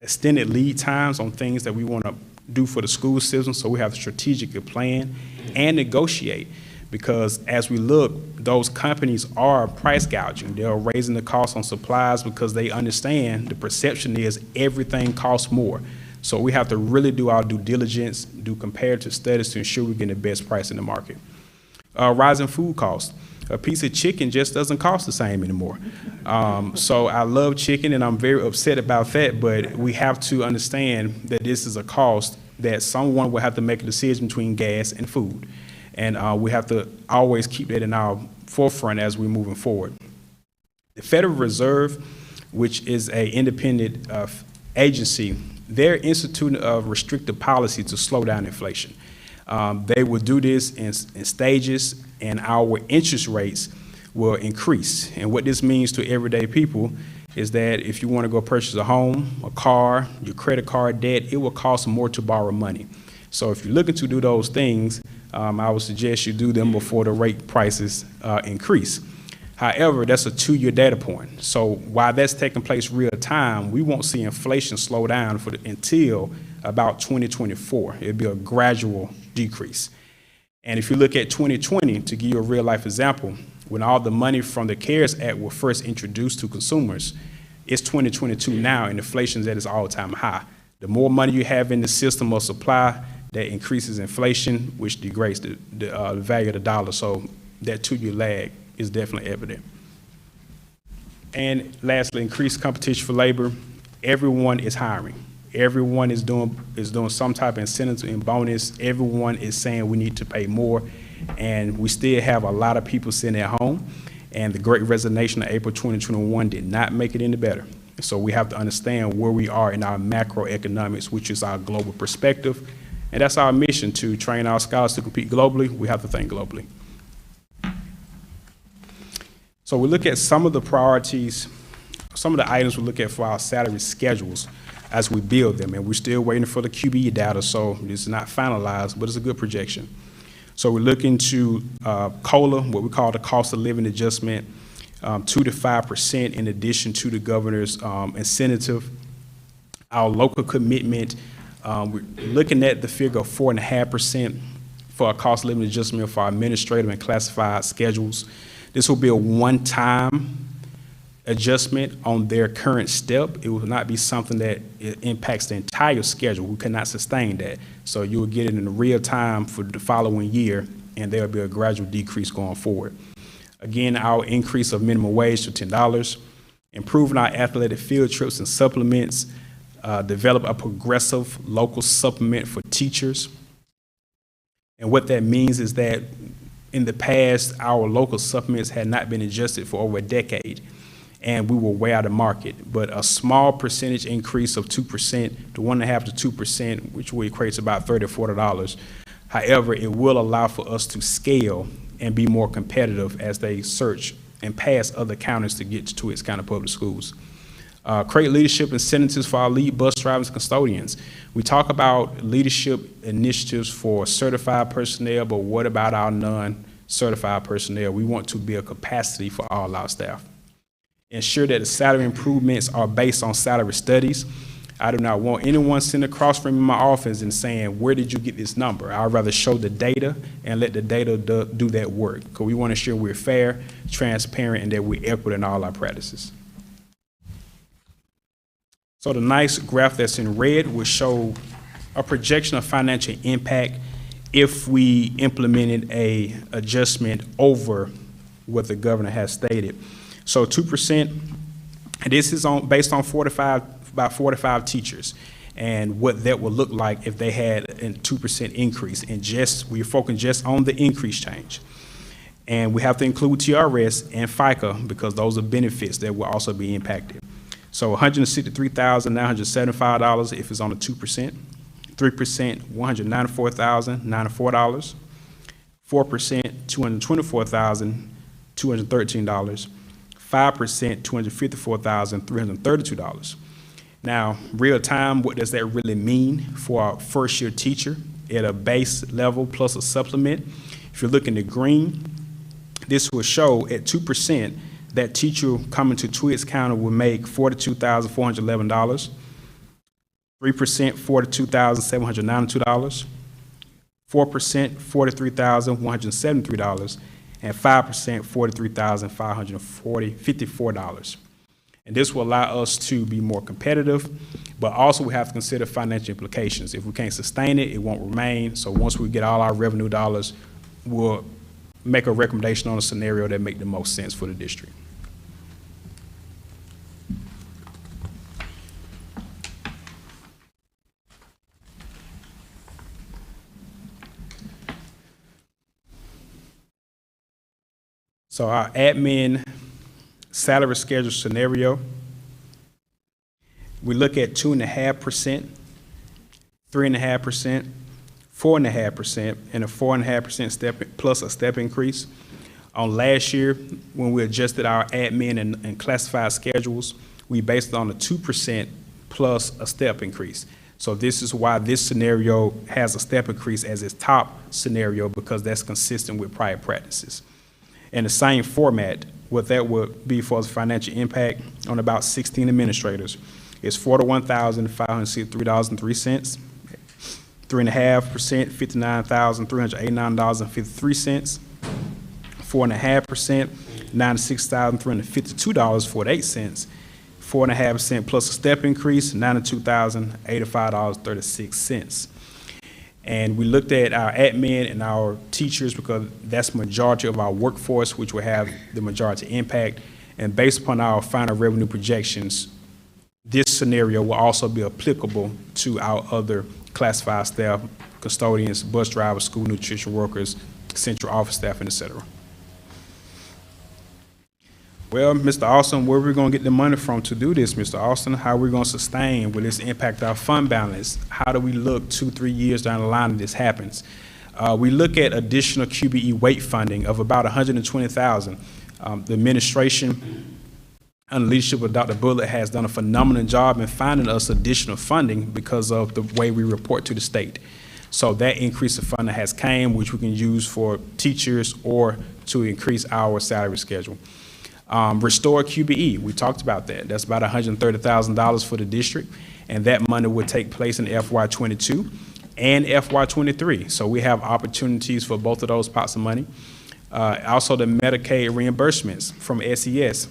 extended lead times on things that we want to do for the school system, so we have to strategically plan and negotiate, because as we look, those companies are price gouging. They're raising the cost on supplies because they understand the perception is everything costs more. So we have to really do our due diligence, do comparative studies to ensure we're getting the best price in the market. Rising food costs. A piece of chicken just doesn't cost the same anymore. So I love chicken and I'm very upset about that, but we have to understand that this is a cost that someone will have to make a decision between gas and food. And we have to always keep that in our forefront as we're moving forward. The Federal Reserve, which is an independent agency, they're instituting a restrictive policy to slow down inflation. They will do this in stages, and our interest rates will increase. And what this means to everyday people is that if you want to go purchase a home, a car, your credit card debt, it will cost more to borrow money. So if you're looking to do those things, I would suggest you do them before the rate prices increase. However, that's a 2-year data point. So while that's taking place real time, we won't see inflation slow down until about 2024. It'll be a gradual decrease. And if you look at 2020, to give you a real life example, when all the money from the CARES Act was first introduced to consumers, it's 2022 now, and inflation is at its all-time high. The more money you have in the system of supply, that increases inflation, which degrades the value of the dollar. So that two-year lag is definitely evident. And lastly, increased competition for labor. Everyone is hiring. Everyone is doing some type of incentive and bonus. Everyone is saying we need to pay more, and we still have a lot of people sitting at home. And the Great Resignation of April 2021 did not make it any better. So we have to understand where we are in our macroeconomics, which is our global perspective. And that's our mission, to train our scholars to compete globally. We have to think globally. So we look at some of the priorities, some of the items we look at for our salary schedules as we build them. And we're still waiting for the QBE data, so it's not finalized, but it's a good projection. So we're looking to COLA, what we call the cost of living adjustment, 2 to 5% in addition to the governor's incentive. Our local commitment, we're looking at the figure of 4.5% for a cost of living adjustment for our administrative and classified schedules. This will be a one-time adjustment on their current step. It will not be something that impacts the entire schedule. We cannot sustain that. So you will get it in real time for the following year, and there will be a gradual decrease going forward. Again, our increase of minimum wage to $10, improving our athletic field trips and supplements, develop a progressive local supplement for teachers. And what that means is that in the past, our local supplements had not been adjusted for over a decade, and we were way out of market. But a small percentage increase of 2% to 1.5 to 2%, which will equate to about $30 or $40. However, it will allow for us to scale and be more competitive as they search and pass other counties to get to its County Public Schools. Create leadership incentives for our lead bus drivers and custodians. We talk about leadership initiatives for certified personnel, but what about our non-certified personnel? We want to build capacity for all our staff. Ensure that the salary improvements are based on salary studies. I do not want anyone sitting across from me in my office and saying, where did you get this number? I'd rather show the data and let the data do that work, because we want to ensure we're fair, transparent, and that we're equitable in all our practices. So the nice graph that's in red will show a projection of financial impact if we implemented a adjustment over what the governor has stated. So 2%, and this is based on about 45 teachers, and what that would look like if they had a 2% increase. And we're focusing just on the increase change. And we have to include TRS and FICA because those are benefits that will also be impacted. So $163,975 if it's on a 2%, 3%, $194,094, 4%, $224,213, 5%, $254,332. Now, real time, what does that really mean for our first year teacher at a base level plus a supplement? If you're looking at green, this will show at 2%, that teacher coming to Twiggs County will make $42,411, 3%, $42,792, 4%, $43,173, and 5%, $43,554. And this will allow us to be more competitive, but also we have to consider financial implications. If we can't sustain it, it won't remain. So once we get all our revenue dollars, we'll make a recommendation on a scenario that make the most sense for the district. So our admin salary schedule scenario, we look at 2.5%, 3.5%, 4.5%, and a 4.5% step plus a step increase. On last year, when we adjusted our admin and classified schedules, we based it on a 2% plus a step increase. So this is why this scenario has a step increase as its top scenario, because that's consistent with prior practices. In the same format, what that would be for the financial impact on about 16 administrators is $41,563.03, 3.5%, $59,389.53, 4.5%, $96,352.48, 4.5% plus a step increase, $92,085.36. And we looked at our admin and our teachers because that's majority of our workforce, which will have the majority impact. And based upon our final revenue projections, this scenario will also be applicable to our other classified staff, custodians, bus drivers, school nutrition workers, central office staff, and et cetera. Well, Mr. Austin, where are we going to get the money from to do this, Mr. Austin? How are we going to sustain? Will this impact our fund balance? How do we look 2-3 years down the line if this happens? We look at additional QBE weight funding of about $120,000. The administration, under the leadership of Dr. Bullock, has done a phenomenal job in finding us additional funding because of the way we report to the state. So that increase of funding has came, which we can use for teachers or to increase our salary schedule. Restore QBE, we talked about that. That's about $130,000 for the district, and that money would take place in FY22 and FY23. So we have opportunities for both of those pots of money. Also the Medicaid reimbursements from SES.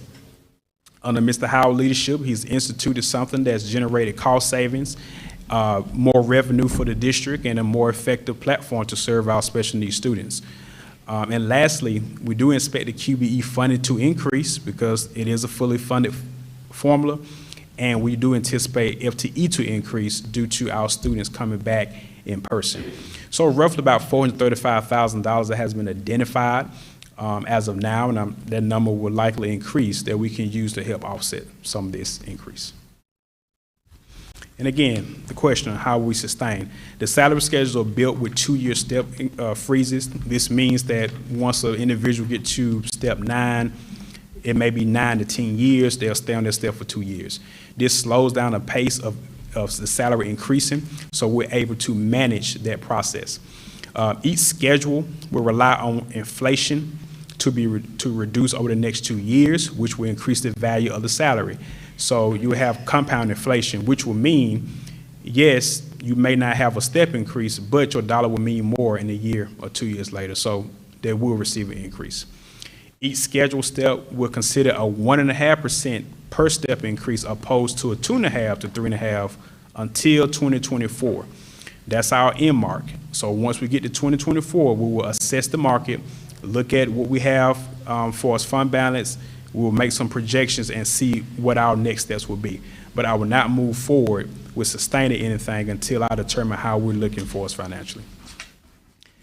Under Mr. Howell's leadership, he's instituted something that's generated cost savings, more revenue for the district, and a more effective platform to serve our special needs students. And lastly, we do expect the QBE funding to increase because it is a fully funded formula, and we do anticipate FTE to increase due to our students coming back in person. So roughly about $435,000 that has been identified as of now, and that number will likely increase that we can use to help offset some of this increase. And again, the question on how we sustain. The salary schedules are built with 2-year step freezes. This means that once an individual gets to step 9, it may be 9 to 10 years, they'll stay on their step for 2 years. This slows down the pace of the salary increasing, so we're able to manage that process. Each schedule will rely on inflation to reduce over the next 2 years, which will increase the value of the salary. So you have compound inflation, which will mean, yes, you may not have a step increase, but your dollar will mean more in a year or 2 years later. So they will receive an increase. Each schedule step will consider a 1.5% per step increase opposed to a 2.5 to 3.5 until 2024. That's our end mark. So once we get to 2024, we will assess the market, look at what we have for us fund balance. We'll make some projections and see what our next steps will be. But I will not move forward with sustaining anything until I determine how we're looking for us financially.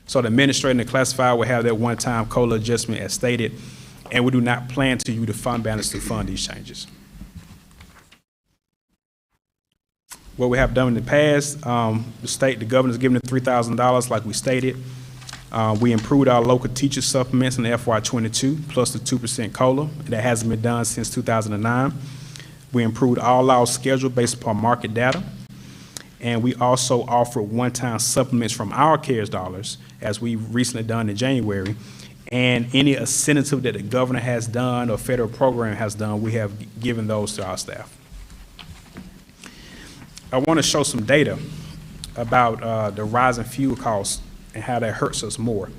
So the administrator and the classified will have that one-time COLA adjustment as stated, and we do not plan to use the fund balance to fund these changes. What we have done in the past, the governor's given it $3,000 like we stated. We improved our local teacher supplements in FY22 plus the 2% COLA. That hasn't been done since 2009. We improved all our schedule based upon market data. And we also offered one-time supplements from our CARES dollars, as we recently done in January. And any incentive that the governor has done or federal program has done, we have given those to our staff. I want to show some data about the rising fuel costs and how that hurts us more.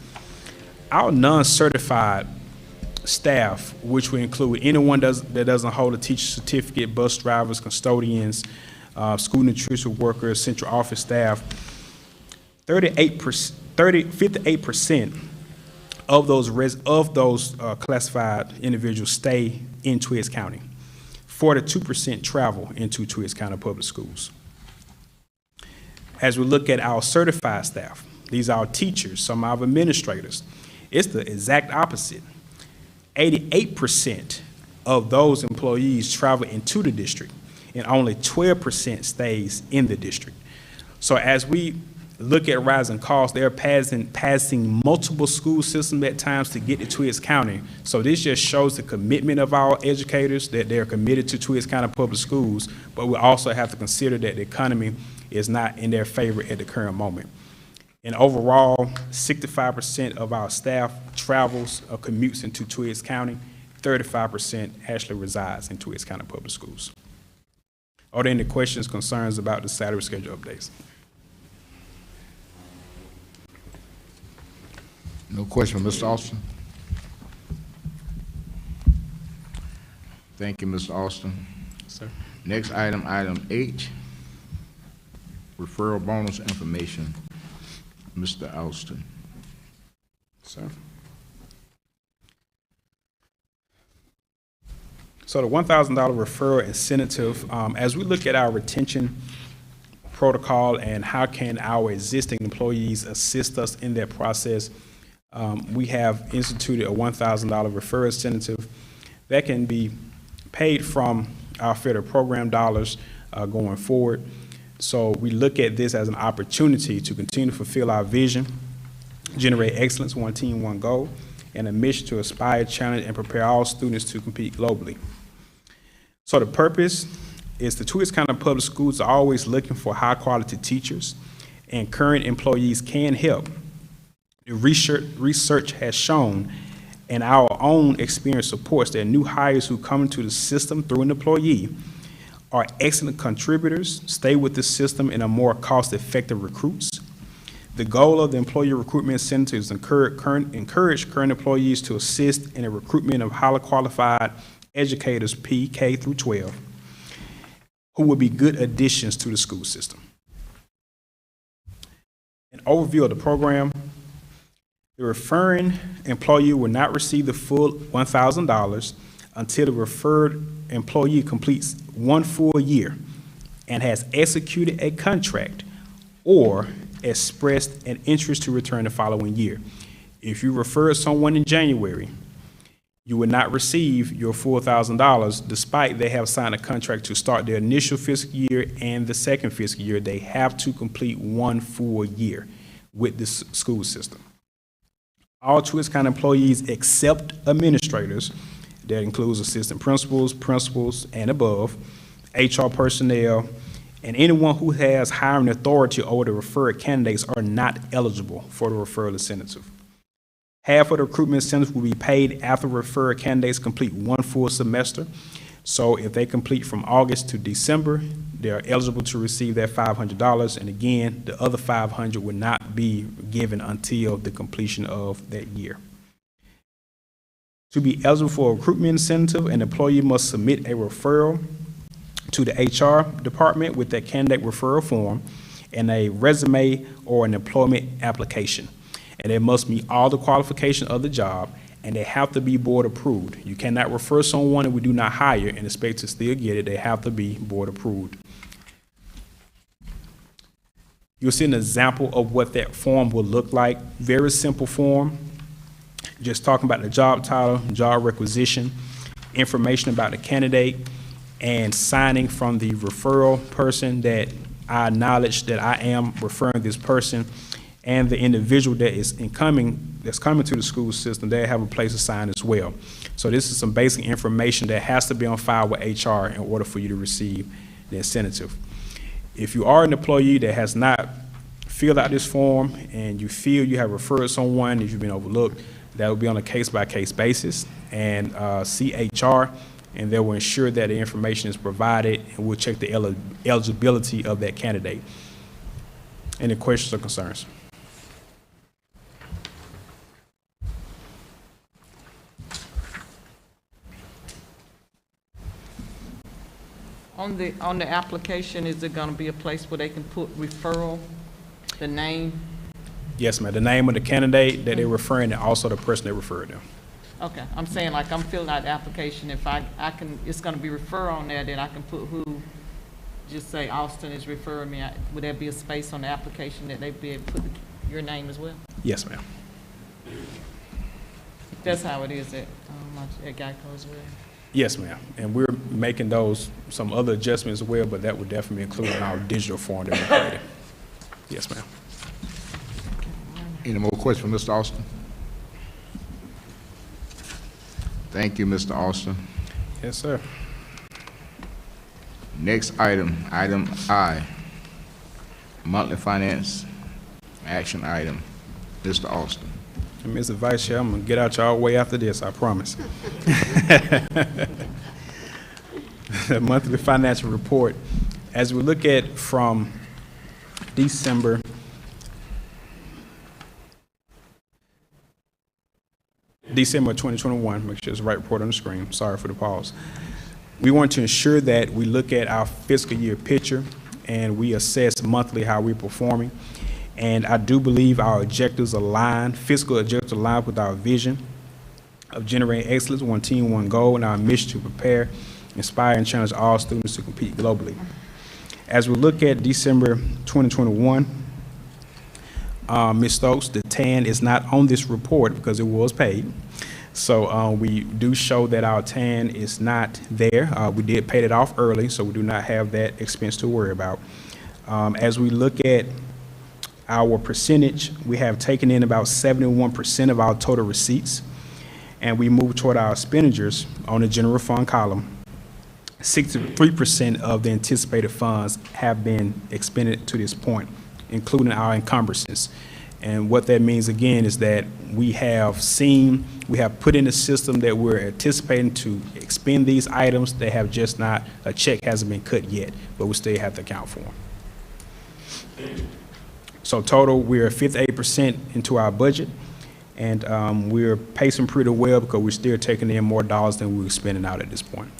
Our non-certified staff, which will include anyone that doesn't hold a teacher certificate, bus drivers, custodians, school nutrition workers, central office staff, 58% of those classified individuals stay in Twiggs County. 42% travel into Twiggs County Public Schools. As we look at our certified staff, these are our teachers, some of our administrators. It's the exact opposite. 88% of those employees travel into the district, and only 12% stays in the district. So as we look at rising costs, they're passing multiple school systems at times to get to Twiggs County. So this just shows the commitment of our educators, that they're committed to Twiggs County Public Schools, but we also have to consider that the economy is not in their favor at the current moment. And overall, 65% of our staff travels or commutes into Twiggs County. 35% actually resides in Twiggs County Public Schools. Are there any questions, concerns about the salary schedule updates? No question, Mr. Austin. Thank you, Mr. Austin. Sir. Next item, item H, referral bonus information. Mr. Alston. Sir. So the $1,000 referral incentive, as we look at our retention protocol and how can our existing employees assist us in that process, we have instituted a $1,000 referral incentive that can be paid from our federal program dollars going forward. So we look at this as an opportunity to continue to fulfill our vision, generate excellence, one team, one goal, and a mission to inspire, challenge, and prepare all students to compete globally. So the purpose is the Twiggs County Public Schools are always looking for high-quality teachers, and current employees can help. The research has shown, and our own experience supports, that new hires who come into the system through an employee are excellent contributors, stay with the system, and are more cost-effective recruits. The goal of the employee recruitment incentive is to encourage current employees to assist in the recruitment of highly qualified educators, K through 12, who will be good additions to the school system. An overview of the program: the referring employee will not receive the full $1,000 until the referred employee completes 1 full year and has executed a contract or expressed an interest to return the following year. If you refer someone in January, you will not receive your full $1,000 despite they have signed a contract to start their initial fiscal year and the second fiscal year. They have to complete 1 full year with this school system. All Twiggs County employees except administrators, that includes assistant principals, principals, and above, HR personnel, and anyone who has hiring authority over the referred candidates are not eligible for the referral incentive. Half of the recruitment incentive will be paid after referred candidates complete 1 full semester. So if they complete from August to December, they are eligible to receive that $500. And again, the other $500 will not be given until the completion of that year. To be eligible for a recruitment incentive, an employee must submit a referral to the HR department with that candidate referral form and a resume or an employment application. And they must meet all the qualifications of the job, and they have to be board approved. You cannot refer someone that we do not hire and expect to still get it. They have to be board approved. You'll see an example of what that form will look like. Very simple form. Just talking about the job title, job requisition, information about the candidate, and signing from the referral person that I acknowledge that I am referring this person, and the individual that is coming to the school system, they have a place to sign as well. So this is some basic information that has to be on file with HR in order for you to receive the incentive. If you are an employee that has not filled out this form and you feel you have referred someone, if you've been overlooked, that will be on a case-by-case basis, and see HR, and they will ensure that the information is provided, and we'll check the eligibility of that candidate. Any questions or concerns? On the application, is there gonna be a place where they can put referral, the name? Yes, ma'am. The name of the candidate that they're referring and also the person they referred them. Okay, I'm saying, like, I'm filling out the application, if I can, it's gonna be referral on there, then I can put who, just say Austin is referring me. Would there be a space on the application that they'd be able to put your name as well? Yes, ma'am. That's how it is at Geico as well? Yes, ma'am. And we're making some other adjustments as well, but that would definitely include in our digital form that we created. Yes, ma'am. Any more questions from Mr. Austin? Thank you, Mr. Austin. Yes, sir. Next item, item I, monthly finance action item. Mr. Austin. And Mr. Vice Chair, I'm gonna get out y'all way after this, I promise. The monthly financial report, as we look at from December of 2021, make sure it's the right report on the screen, sorry for the pause. We want to ensure that we look at our fiscal year picture and we assess monthly how we're performing. And I do believe our objectives align, fiscal objectives align with our vision of generating excellence, one team, one goal, and our mission to prepare, inspire, and challenge all students to compete globally. As we look at December 2021, Ms. Stokes, the TAN is not on this report because it was paid. So we do show that our TAN is not there. We did pay it off early, so we do not have that expense to worry about. As we look at our percentage, we have taken in about 71% of our total receipts, and we move toward our expenditures on the general fund column. 63% of the anticipated funds have been expended to this point, including our encumbrances. And what that means, again, is that we have put in the system that we're anticipating to expend these items. They have just not, a check hasn't been cut yet, but we still have to account for them. So total, we're 58% into our budget, and we're pacing pretty well because we're still taking in more dollars than we were spending out at this point.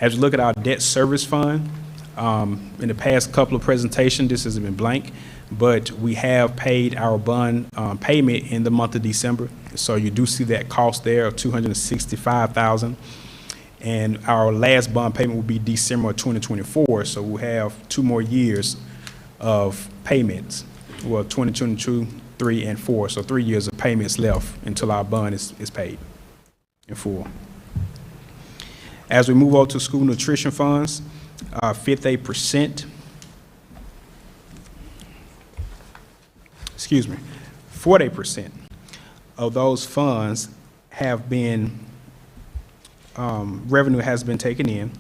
As we look at our debt service fund, in the past couple of presentations, this has been blank, but we have paid our bond payment in the month of December. So you do see that cost there of $265,000. And our last bond payment will be December of 2024, so we'll have 2 more years of payments. Well, 2022, 3, and 4, so 3 years of payments left until our bond is paid in full. As we move on to school nutrition funds, 48% of those funds have been, revenue has been taken in,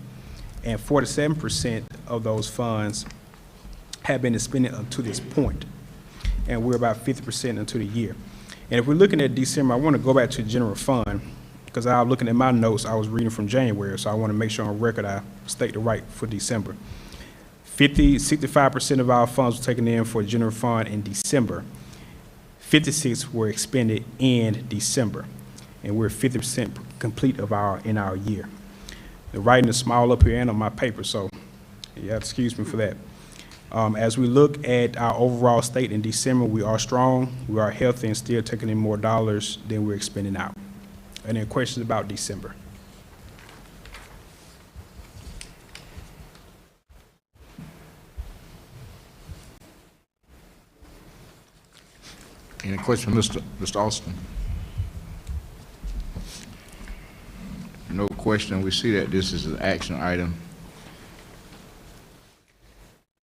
and 47% of those funds have been expended up to this point, and we're about 50% into the year. And if we're looking at December, I want to go back to the general fund, because I was looking at my notes, I was reading from January, so I want to make sure on record I state the right for December. 65% of our funds were taken in for general fund in December. 56 were expended in December, and we're 50% complete in our year. The writing is small up here and on my paper, so you have to excuse me for that. As we look at our overall state in December, we are strong, we are healthy, and still taking in more dollars than we're expending out. Any questions about December? Any questions, Mr. Austin? No question. We see that this is an action item.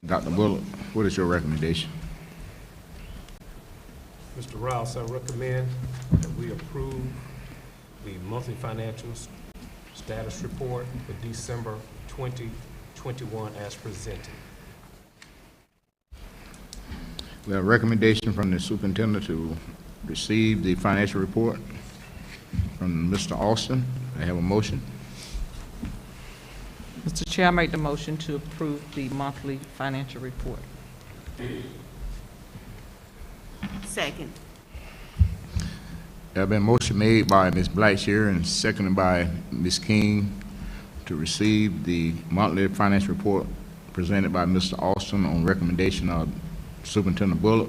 Dr. Bullock, what is your recommendation? Mr. Rouse, I recommend that we approve the monthly financial status report for December 2021 as presented. We have a recommendation from the superintendent to receive the financial report from Mr. Austin. I have a motion. Mr. Chair, I make the motion to approve the monthly financial report. Second. There have been a motion made by Ms. Blackshear and seconded by Ms. King to receive the monthly financial report presented by Mr. Austin on recommendation of Superintendent Bullock.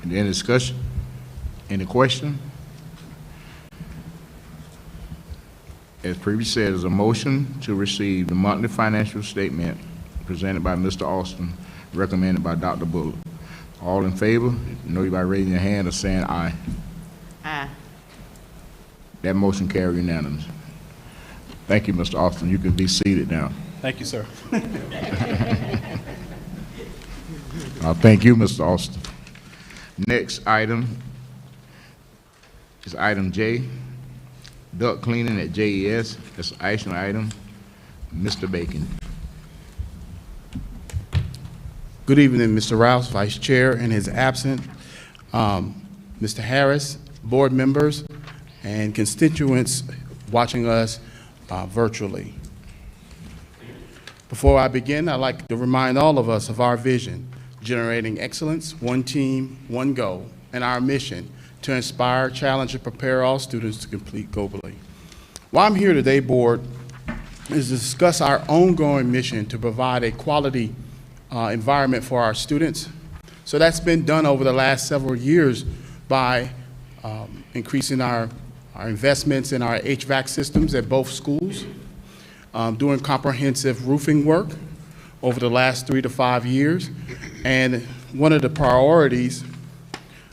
Any discussion? Any question? As previously said, there's a motion to receive the monthly financial statement presented by Mr. Austin, recommended by Dr. Bullock. All in favor, know you by raising your hand or saying aye. Aye. That motion carries unanimous. Thank you, Mr. Austin. You can be seated now. Thank you, sir. Thank you, Mr. Austin. Next item is item J, duct cleaning at JES. That's an action item. Mr. Bacon. Good evening, Mr. Rouse, Vice Chair, in his absence, Mr. Harris, board members, and constituents watching us virtually. Before I begin, I'd like to remind all of us of our vision, generating excellence, one team, one goal, and our mission to inspire, challenge, and prepare all students to compete globally. Why I'm here today, board, is to discuss our ongoing mission to provide a quality environment for our students. So that's been done over the last several years by increasing our investments in our HVAC systems at both schools, doing comprehensive roofing work over the last 3 to 5 years. And one of the priorities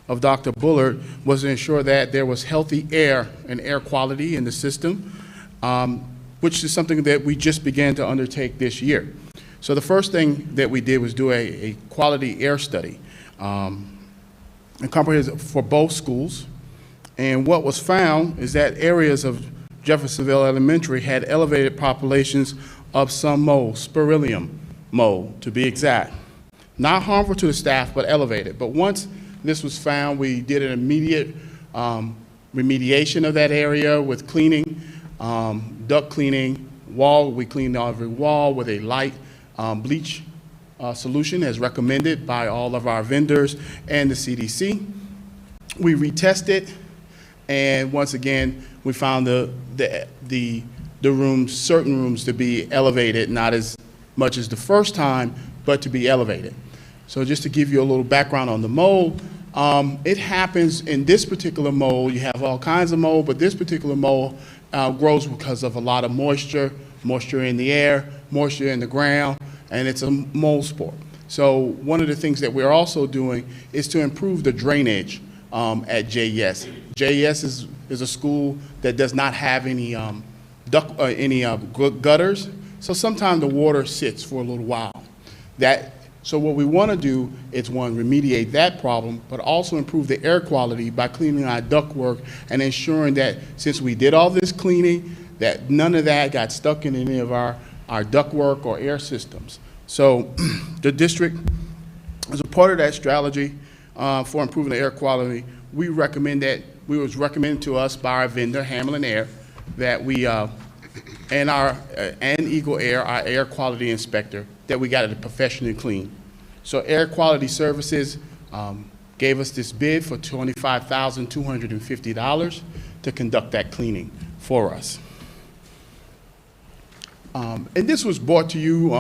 of Dr. Bullard was to ensure that there was healthy air and air quality in the system, which is something that we just began to undertake this year. So the first thing that we did was do a quality air study, and comprehensive for both schools. And what was found is that areas of Jeffersonville Elementary had elevated populations of some mold, spirillum mold to be exact. Not harmful to the staff, but elevated. But once this was found, we did an immediate remediation of that area with cleaning, duct cleaning, we cleaned every wall with a light bleach solution as recommended by all of our vendors and the CDC. We retested, and once again, we found the rooms, certain rooms, to be elevated, not as much as the first time, but to be elevated. So just to give you a little background on the mold, it happens in this particular mold. You have all kinds of mold, but this particular mold grows because of a lot of moisture in the air, moisture in the ground, and it's a mold spore. So one of the things that we're also doing is to improve the drainage at JES. JES is a school that does not have any gutters, so sometimes the water sits for a little while. So what we want to do is, one, remediate that problem, but also improve the air quality by cleaning our ductwork and ensuring that since we did all this cleaning, that none of that got stuck in any of our ductwork or air systems. So the district, as a part of that strategy for improving the air quality, we recommend that, we was recommended to us by our vendor, Hamlin Air, that we, and Eagle Air, our air quality inspector, that we got it professionally clean. So Air Quality Services gave us this bid for $25,250 to conduct that cleaning for us. And this was brought to you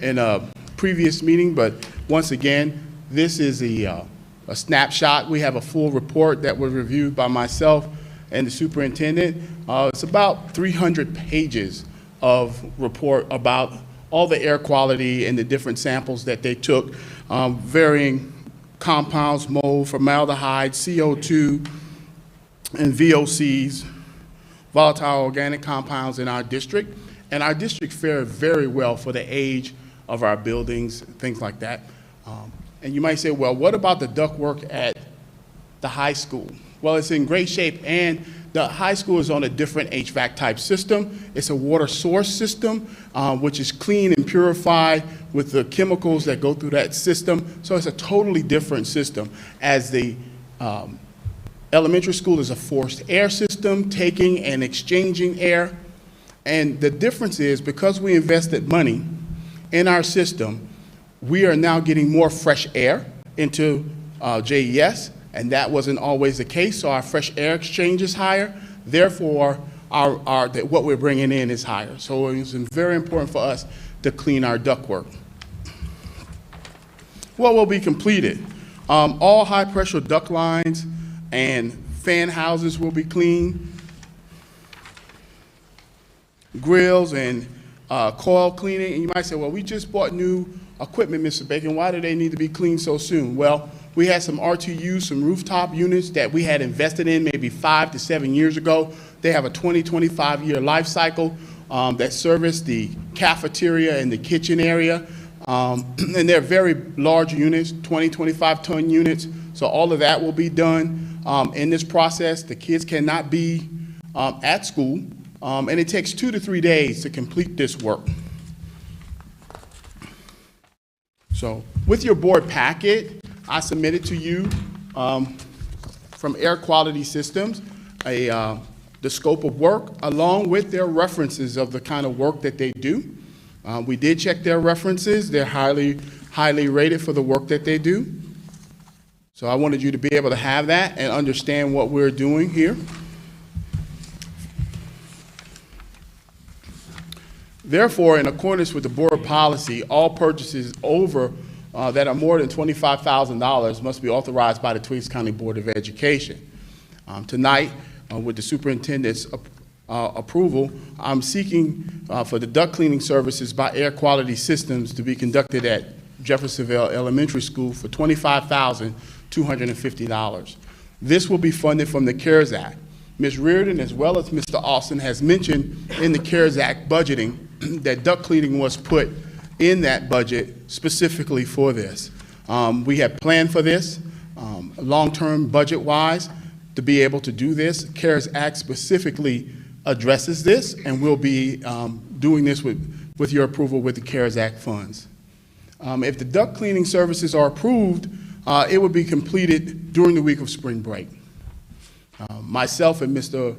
in a previous meeting, but once again, this is a snapshot. We have a full report that was reviewed by myself and the superintendent. It's about 300 pages of report about all the air quality and the different samples that they took, varying compounds, mold, formaldehyde, CO2, and VOCs, volatile organic compounds in our district. And our district fared very well for the age of our buildings, things like that. And you might say, well, what about the ductwork at the high school? Well, it's in great shape, and the high school is on a different HVAC type system. It's a water source system, which is clean and purified with the chemicals that go through that system. So it's a totally different system. As the elementary school is a forced air system, taking and exchanging air. And the difference is, because we invested money in our system, we are now getting more fresh air into JES, and that wasn't always the case, so our fresh air exchange is higher. Therefore, what we're bringing in is higher. So it's very important for us to clean our ductwork. What will be completed? All high-pressure duct lines and fan houses will be cleaned. Grills and coil cleaning. And you might say, well, we just bought new equipment, Mr. Bacon. Why do they need to be cleaned so soon? Well, we had some RTUs, some rooftop units that we had invested in maybe 5 to 7 years ago. They have a 20-25 year life cycle that service the cafeteria and the kitchen area. And they're very large units, 20-25 ton units. So all of that will be done in this process. The kids cannot be at school, and it takes 2 to 3 days to complete this work. So with your board packet, I submitted to you from Air Quality Systems the scope of work along with their references of the kind of work that they do. We did check their references. They're highly rated for the work that they do. So I wanted you to be able to have that and understand what we're doing here. Therefore, in accordance with the board policy, all purchases over that are more than $25,000 must be authorized by the Twiggs County Board of Education. Tonight, with the superintendent's approval, I'm seeking for the duct cleaning services by Air Quality Systems to be conducted at Jeffersonville Elementary School for $25,250. This will be funded from the CARES Act. Ms. Reardon, as well as Mr. Austin, has mentioned in the CARES Act budgeting that duct cleaning was put in that budget specifically for this. We have planned for this long-term budget-wise to be able to do this. CARES Act specifically addresses this, and we'll be doing this with your approval with the CARES Act funds. If the duct cleaning services are approved, it will be completed during the week of spring break. Myself and Mr.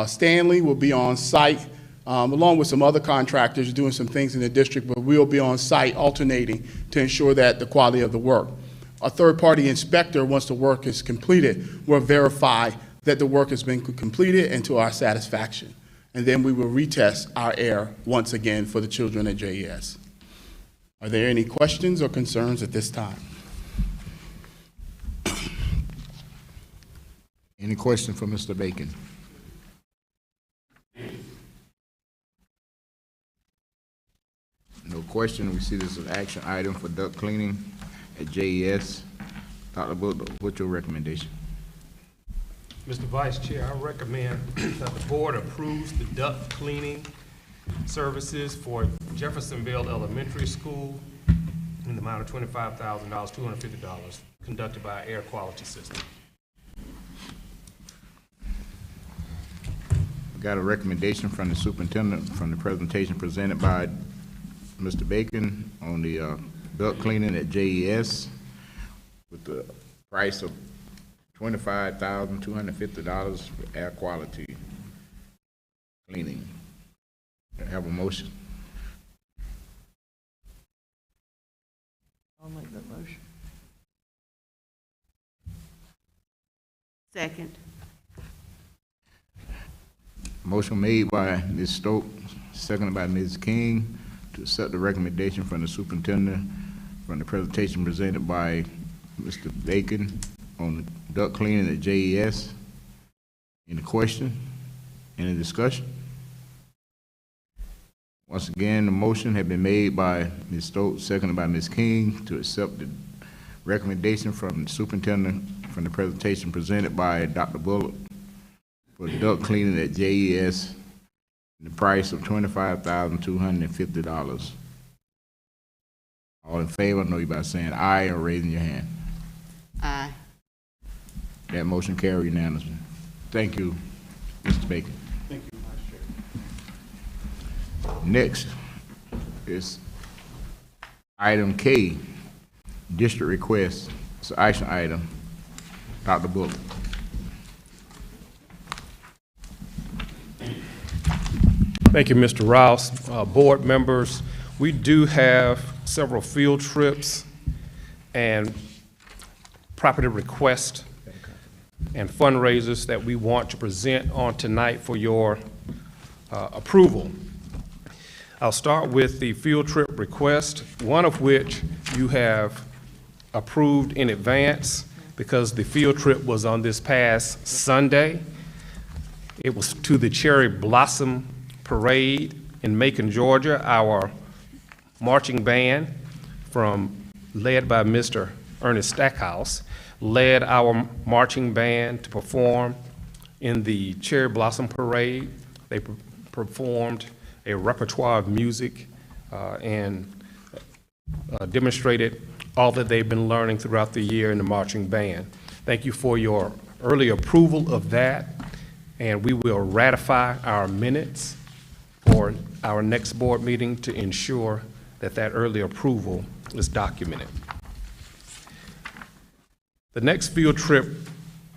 Stanley will be on site, along with some other contractors doing some things in the district, but we'll be on site alternating to ensure that the quality of the work. A third-party inspector, once the work is completed, will verify that the work has been completed and to our satisfaction. And then we will retest our air once again for the children at JES. Are there any questions or concerns at this time? Any question for Mr. Bacon? No question. We see this as an action item for duct cleaning at JES. Dr. Butler, what's your recommendation? Mr. Vice Chair, I recommend that the board approves the duct cleaning services for Jeffersonville Elementary School in the amount of $25,000, $250, conducted by Air Quality System. Got a recommendation from the superintendent from the presentation presented by Mr. Bacon on the duct cleaning at JES with the price of $25,250 for air quality cleaning. I have a motion. I'll make that motion. Second. Motion made by Ms. Stokes, seconded by Ms. King, to accept the recommendation from the superintendent from the presentation presented by Mr. Bacon on the duct cleaning at JES. Any question? Any discussion? Once again, the motion had been made by Ms. Stokes, seconded by Ms. King, to accept the recommendation from the superintendent from the presentation presented by Dr. Bullock for duct cleaning at JES, the price of $25,250. All in favor, I know you by saying aye or raising your hand. Aye. That motion carried unanimously. Thank you, Mr. Bacon. Thank you, Vice Chair. Next is item K, district request. It's an action item. Dr. Bullock. Thank you, Mr. Rouse. Board members, we do have several field trips and property requests and fundraisers that we want to present on tonight for your approval. I'll start with the field trip request, one of which you have approved in advance because the field trip was on this past Sunday. It was to the Cherry Blossom Parade in Macon, Georgia. Our marching band, led by Mr. Ernest Stackhouse, led our marching band to perform in the Cherry Blossom Parade. They performed a repertoire of music and demonstrated all that they've been learning throughout the year in the marching band. Thank you for your early approval of that, and we will ratify our minutes for our next board meeting to ensure that that early approval is documented. The next field trip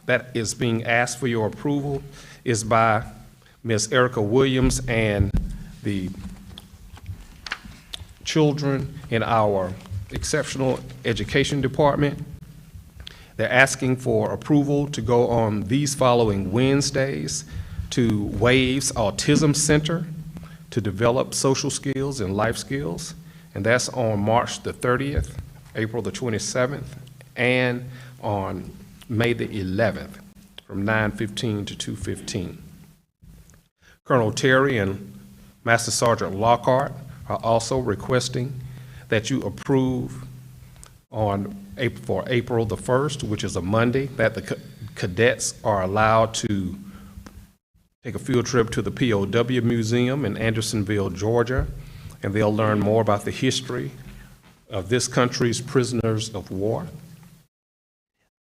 that is being asked for your approval is by Ms. Erica Williams and the children in our exceptional education department. They're asking for approval to go on these following Wednesdays to Waves Autism Center to develop social skills and life skills, and that's on March the 30th, April the 27th, and on May the 11th, from 9:15 to 2:15. Colonel Terry and Master Sergeant Lockhart are also requesting that you approve for April the 1st, which is a Monday, that the cadets are allowed to take a field trip to the POW Museum in Andersonville, Georgia, and they'll learn more about the history of this country's prisoners of war.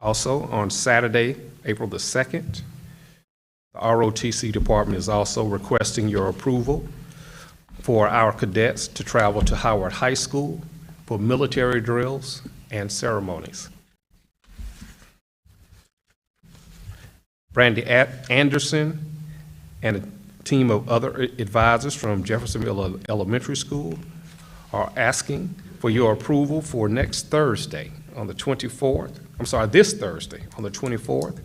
Also, on Saturday, April the 2nd, the ROTC department is also requesting your approval for our cadets to travel to Howard High School for military drills and ceremonies. Brandy Anderson and a team of other advisors from Jeffersonville Elementary School are asking for your approval for next Thursday on the 24th, this Thursday on the 24th,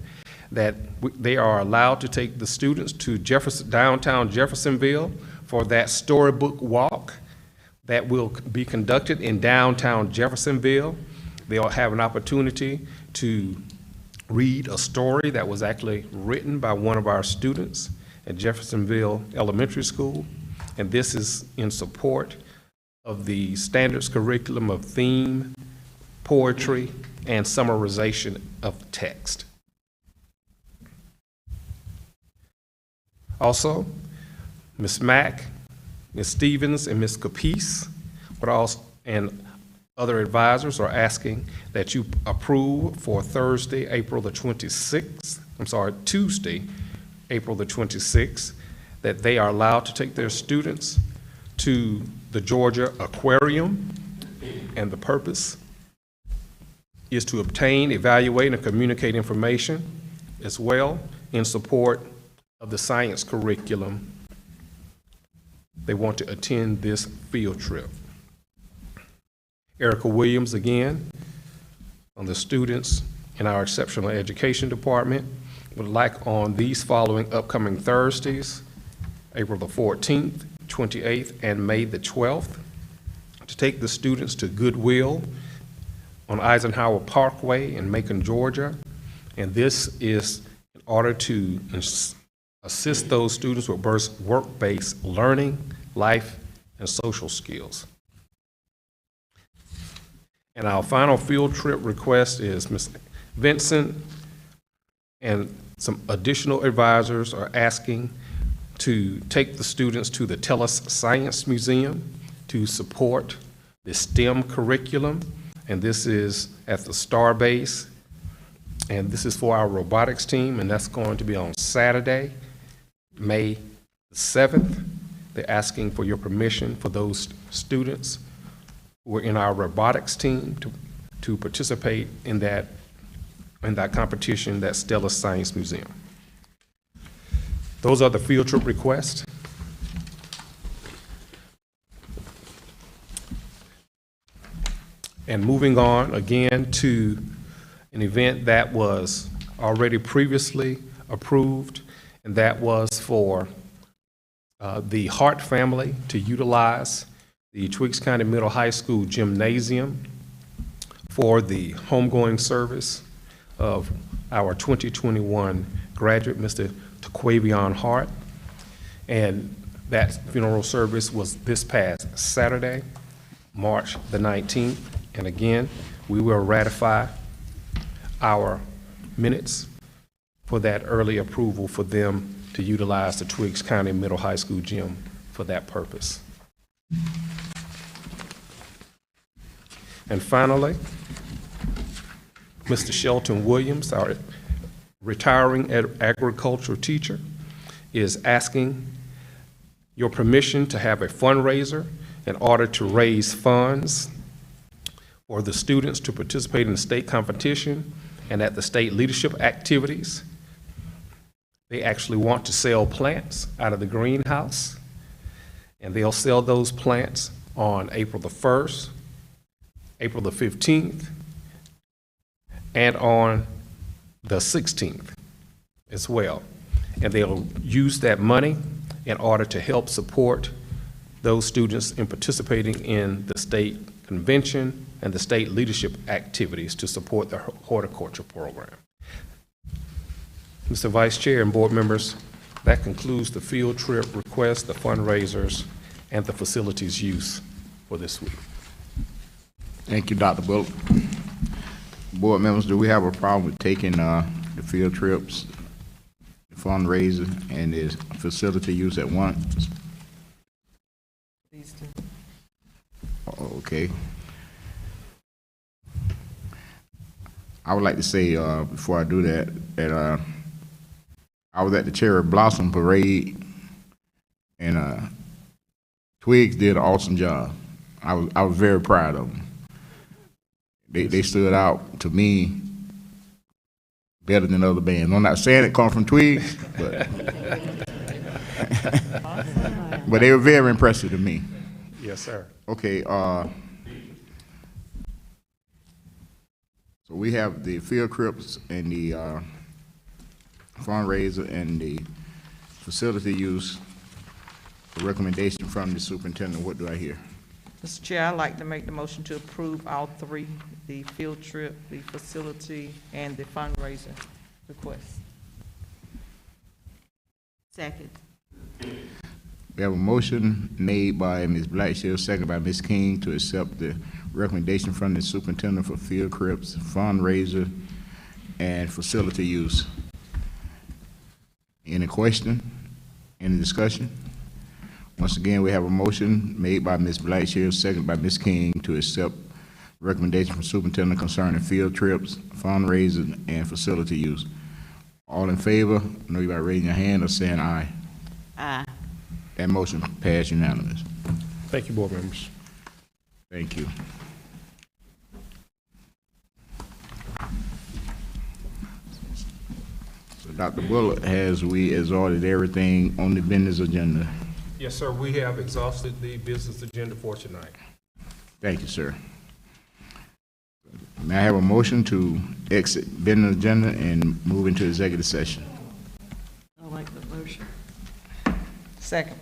that they are allowed to take the students to downtown Jeffersonville for that storybook walk that will be conducted in downtown Jeffersonville. They'll have an opportunity to read a story that was actually written by one of our students at Jeffersonville Elementary School, and this is in support of the standards curriculum of theme, poetry, and summarization of text. Also, Ms. Mack, Ms. Stevens, and Ms. Capice, and other advisors are asking that you approve for Tuesday, April the 26th, that they are allowed to take their students to the Georgia Aquarium, and the purpose is to obtain, evaluate, and communicate information as well in support of the science curriculum. They want to attend this field trip. Erica Williams, again, on the students in our exceptional education department, would like on these following upcoming Thursdays, April the 14th, 28th, and May the 12th, to take the students to Goodwill on Eisenhower Parkway in Macon, Georgia. And this is in order to assist those students with work-based learning, life, and social skills. And our final field trip request is Ms. Vincent and some additional advisors are asking to take the students to the TELUS Science Museum to support the STEM curriculum. And this is at the Star Base. And this is for our robotics team, and that's going to be on Saturday, May 7th. They're asking for your permission for those students who are in our robotics team to participate in that competition, that Stellar Science Museum. Those are the field trip requests. And moving on again to an event that was already previously approved, and that was for the Hart family to utilize the Twiggs County Middle High School gymnasium for the homegoing service of our 2021 graduate, Mr. Taquavion Hart. And that funeral service was this past Saturday, March the 19th. And again, we will ratify our minutes for that early approval for them to utilize the Twiggs County Middle High School gym for that purpose. And finally, Mr. Shelton Williams, our retiring agriculture teacher, is asking your permission to have a fundraiser in order to raise funds for the students to participate in the state competition and at the state leadership activities. They actually want to sell plants out of the greenhouse, and they'll sell those plants on April the 1st, April the 15th, and on the 16th as well. And they'll use that money in order to help support those students in participating in the state convention and the state leadership activities to support the horticulture program. Mr. Vice Chair and board members, that concludes the field trip requests, the fundraisers, and the facilities use for this week. Thank you, Dr. Bullock. Board members, do we have a problem with taking the field trips, the fundraiser, and the facility use at once? These two. Okay. I would like to say, before I do that, that I was at the Cherry Blossom Parade, and Twigs did an awesome job. I was very proud of them. They stood out to me better than other bands. I'm not saying it come from Twigs, but but they were very impressive to me. Yes, sir. Okay, so we have the field trips and the fundraiser and the facility use. The recommendation from the superintendent, what do I hear? Mr. Chair, I'd like to make the motion to approve all three, the field trip, the facility, and the fundraiser requests. Second. We have a motion made by Ms. Blackshear, second by Ms. King, to accept the recommendation from the superintendent for field trips, fundraiser, and facility use. Any question? Any discussion? Once again, we have a motion made by Ms. Blackshear, second by Ms. King, to accept recommendation from superintendent concerning field trips, fundraising, and facility use. All in favor, I know you by raising your hand or saying aye. Aye. That motion passed unanimous. Thank you, board members. Thank you. So Dr. Bullock, has we exhausted everything on the business agenda? Yes, sir. We have exhausted the business agenda for tonight. Thank you, sir. May I have a motion to exit business agenda and move into executive session? I like the motion. Second.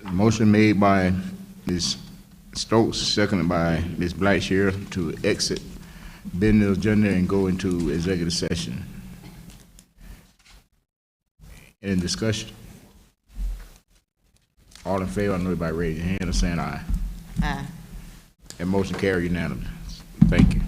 Motion made by Ms. Stokes, seconded by Ms. Blackshear, to exit business agenda and go into executive session. Any discussion? All in favor, I know by raising your hand or saying aye. Aye. That motion carried unanimously. Thank you.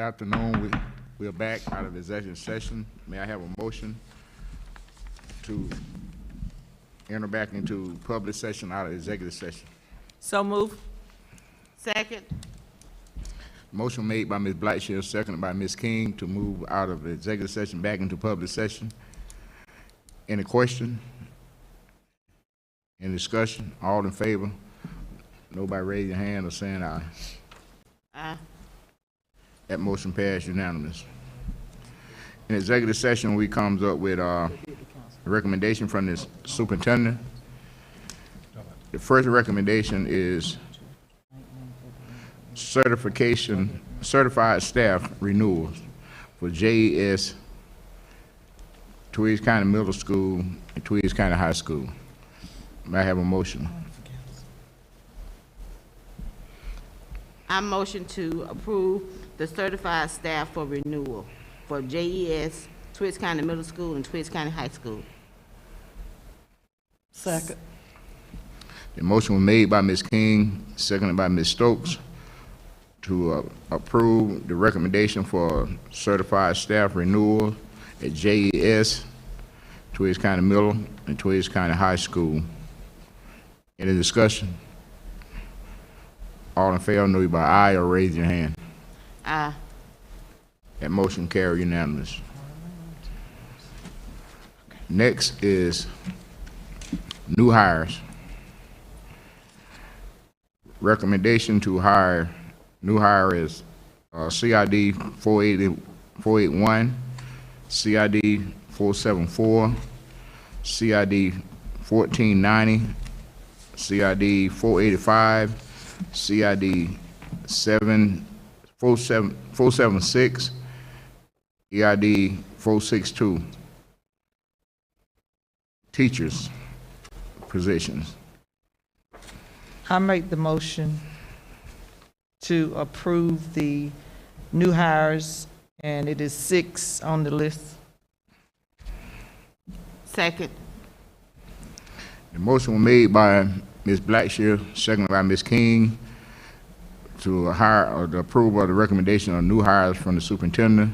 afternoon. We are back out of executive session. May I have a motion to enter back into public session out of executive session? So move. Second. Motion made by Ms. Blackshear, seconded by Ms. King to move out of the executive session back into public session. Any question? Any discussion? All in favor? Nobody raise your hand or saying aye. Aye. That motion passed unanimous. In executive session, we comes up with a recommendation from the superintendent. The first recommendation is certified staff renewals for JES, Tweeds County Middle School, and Tweeds County High School. May I have a motion? I motion to approve the certified staff for renewal for JES, Tweeds County Middle School, and Tweeds County High School. Second. The motion was made by Ms. King, seconded by Ms. Stokes, to approve the recommendation for certified staff renewal at JES, Tweeds County Middle, and Tweeds County High School. Any discussion? All in favor, know you by aye or raise your hand. Aye. That motion carried unanimous. Next is new hires. Recommendation to hire, new hire is CID 481, CID 474, CID 1490, CID 485, CID 476, EID 462. Teachers positions. I make the motion to approve the new hires, and it is 6 on the list. Second. The motion was made by Ms. Blackshear, seconded by Ms. King, to hire or the approval of the recommendation of new hires from the superintendent.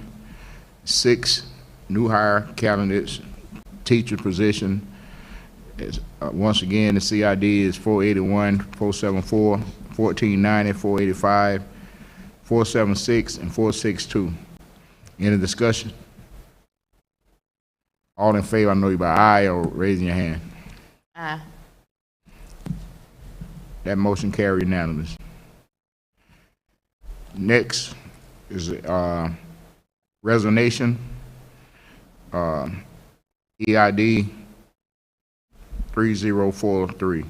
6 new hire candidates, teacher position. Once again, the CID is 481, 474, 1490, 485, 476, and 462. Any discussion? All in favor, I know you by aye or raising your hand. Aye. That motion carried unanimous. Next is resignation, EID 3043.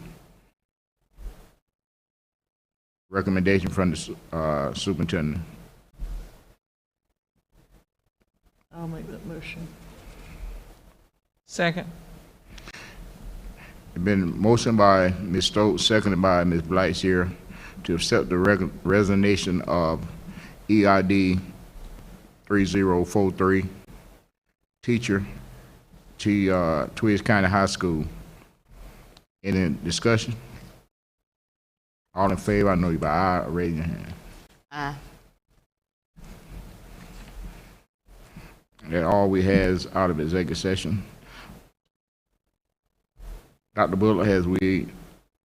Recommendation from the superintendent. I'll make that motion. Second. It's been motioned by Ms. Stokes, seconded by Ms. Blackshear, to accept the resignation of EID 3043, teacher, to Tweeds County High School. Any discussion? All in favor, I know you by aye or raise your hand. Aye. That's all we has out of executive session. Dr. Bullock, has we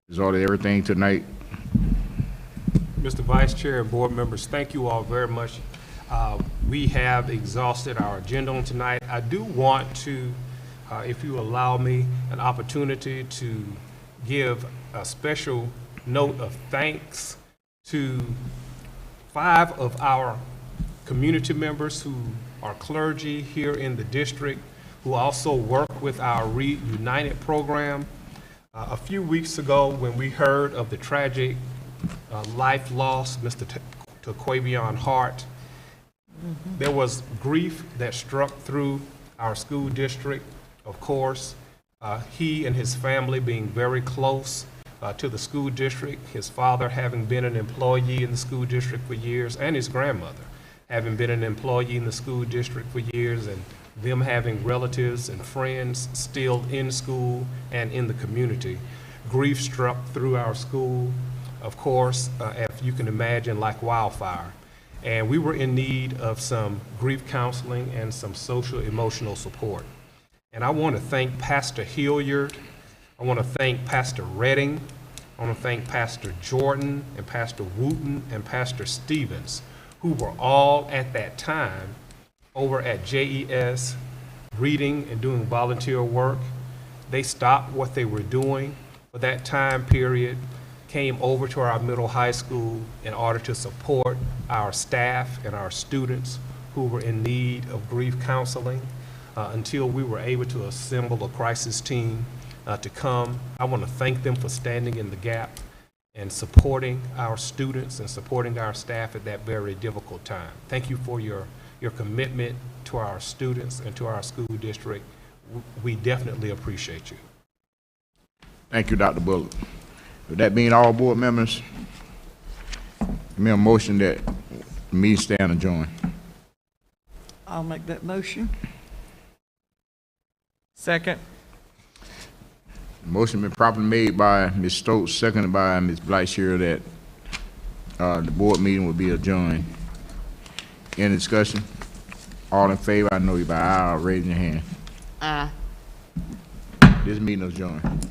resolved everything tonight? Mr. Vice Chair and board members, thank you all very much. We have exhausted our agenda on tonight. I do want to, if you allow me an opportunity to give a special note of thanks to 5 of our community members who are clergy here in the district, who also work with our Read United program. A few weeks ago, when we heard of the tragic life loss, Mr. Taquavion Hart, there was grief that struck through our school district, of course. He and his family being very close to the school district, his father having been an employee in the school district for years, and his grandmother having been an employee in the school district for years, and them having relatives and friends still in school and in the community. Grief struck through our school, of course, if you can imagine, like wildfire. And we were in need of some grief counseling and some social emotional support. And I want to thank Pastor Hilliard. I want to thank Pastor Redding. I want to thank Pastor Jordan and Pastor Wooten and Pastor Stevens, who were all at that time over at JES reading and doing volunteer work. They stopped what they were doing for that time period, came over to our middle high school in order to support our staff and our students who were in need of grief counseling until we were able to assemble a crisis team to come. I want to thank them for standing in the gap and supporting our students and supporting our staff at that very difficult time. Thank you for your commitment to our students and to our school district. We definitely appreciate you. Thank you, Dr. Bullock. With that being all board members, give me a motion that the meeting stand adjourned. I'll make that motion. Second. Motion been properly made by Ms. Stokes, seconded by Ms. Blackshear, that the board meeting will be adjourned. Any discussion? All in favor, I know you by aye, raise your hand. Aye. This meeting is adjourned.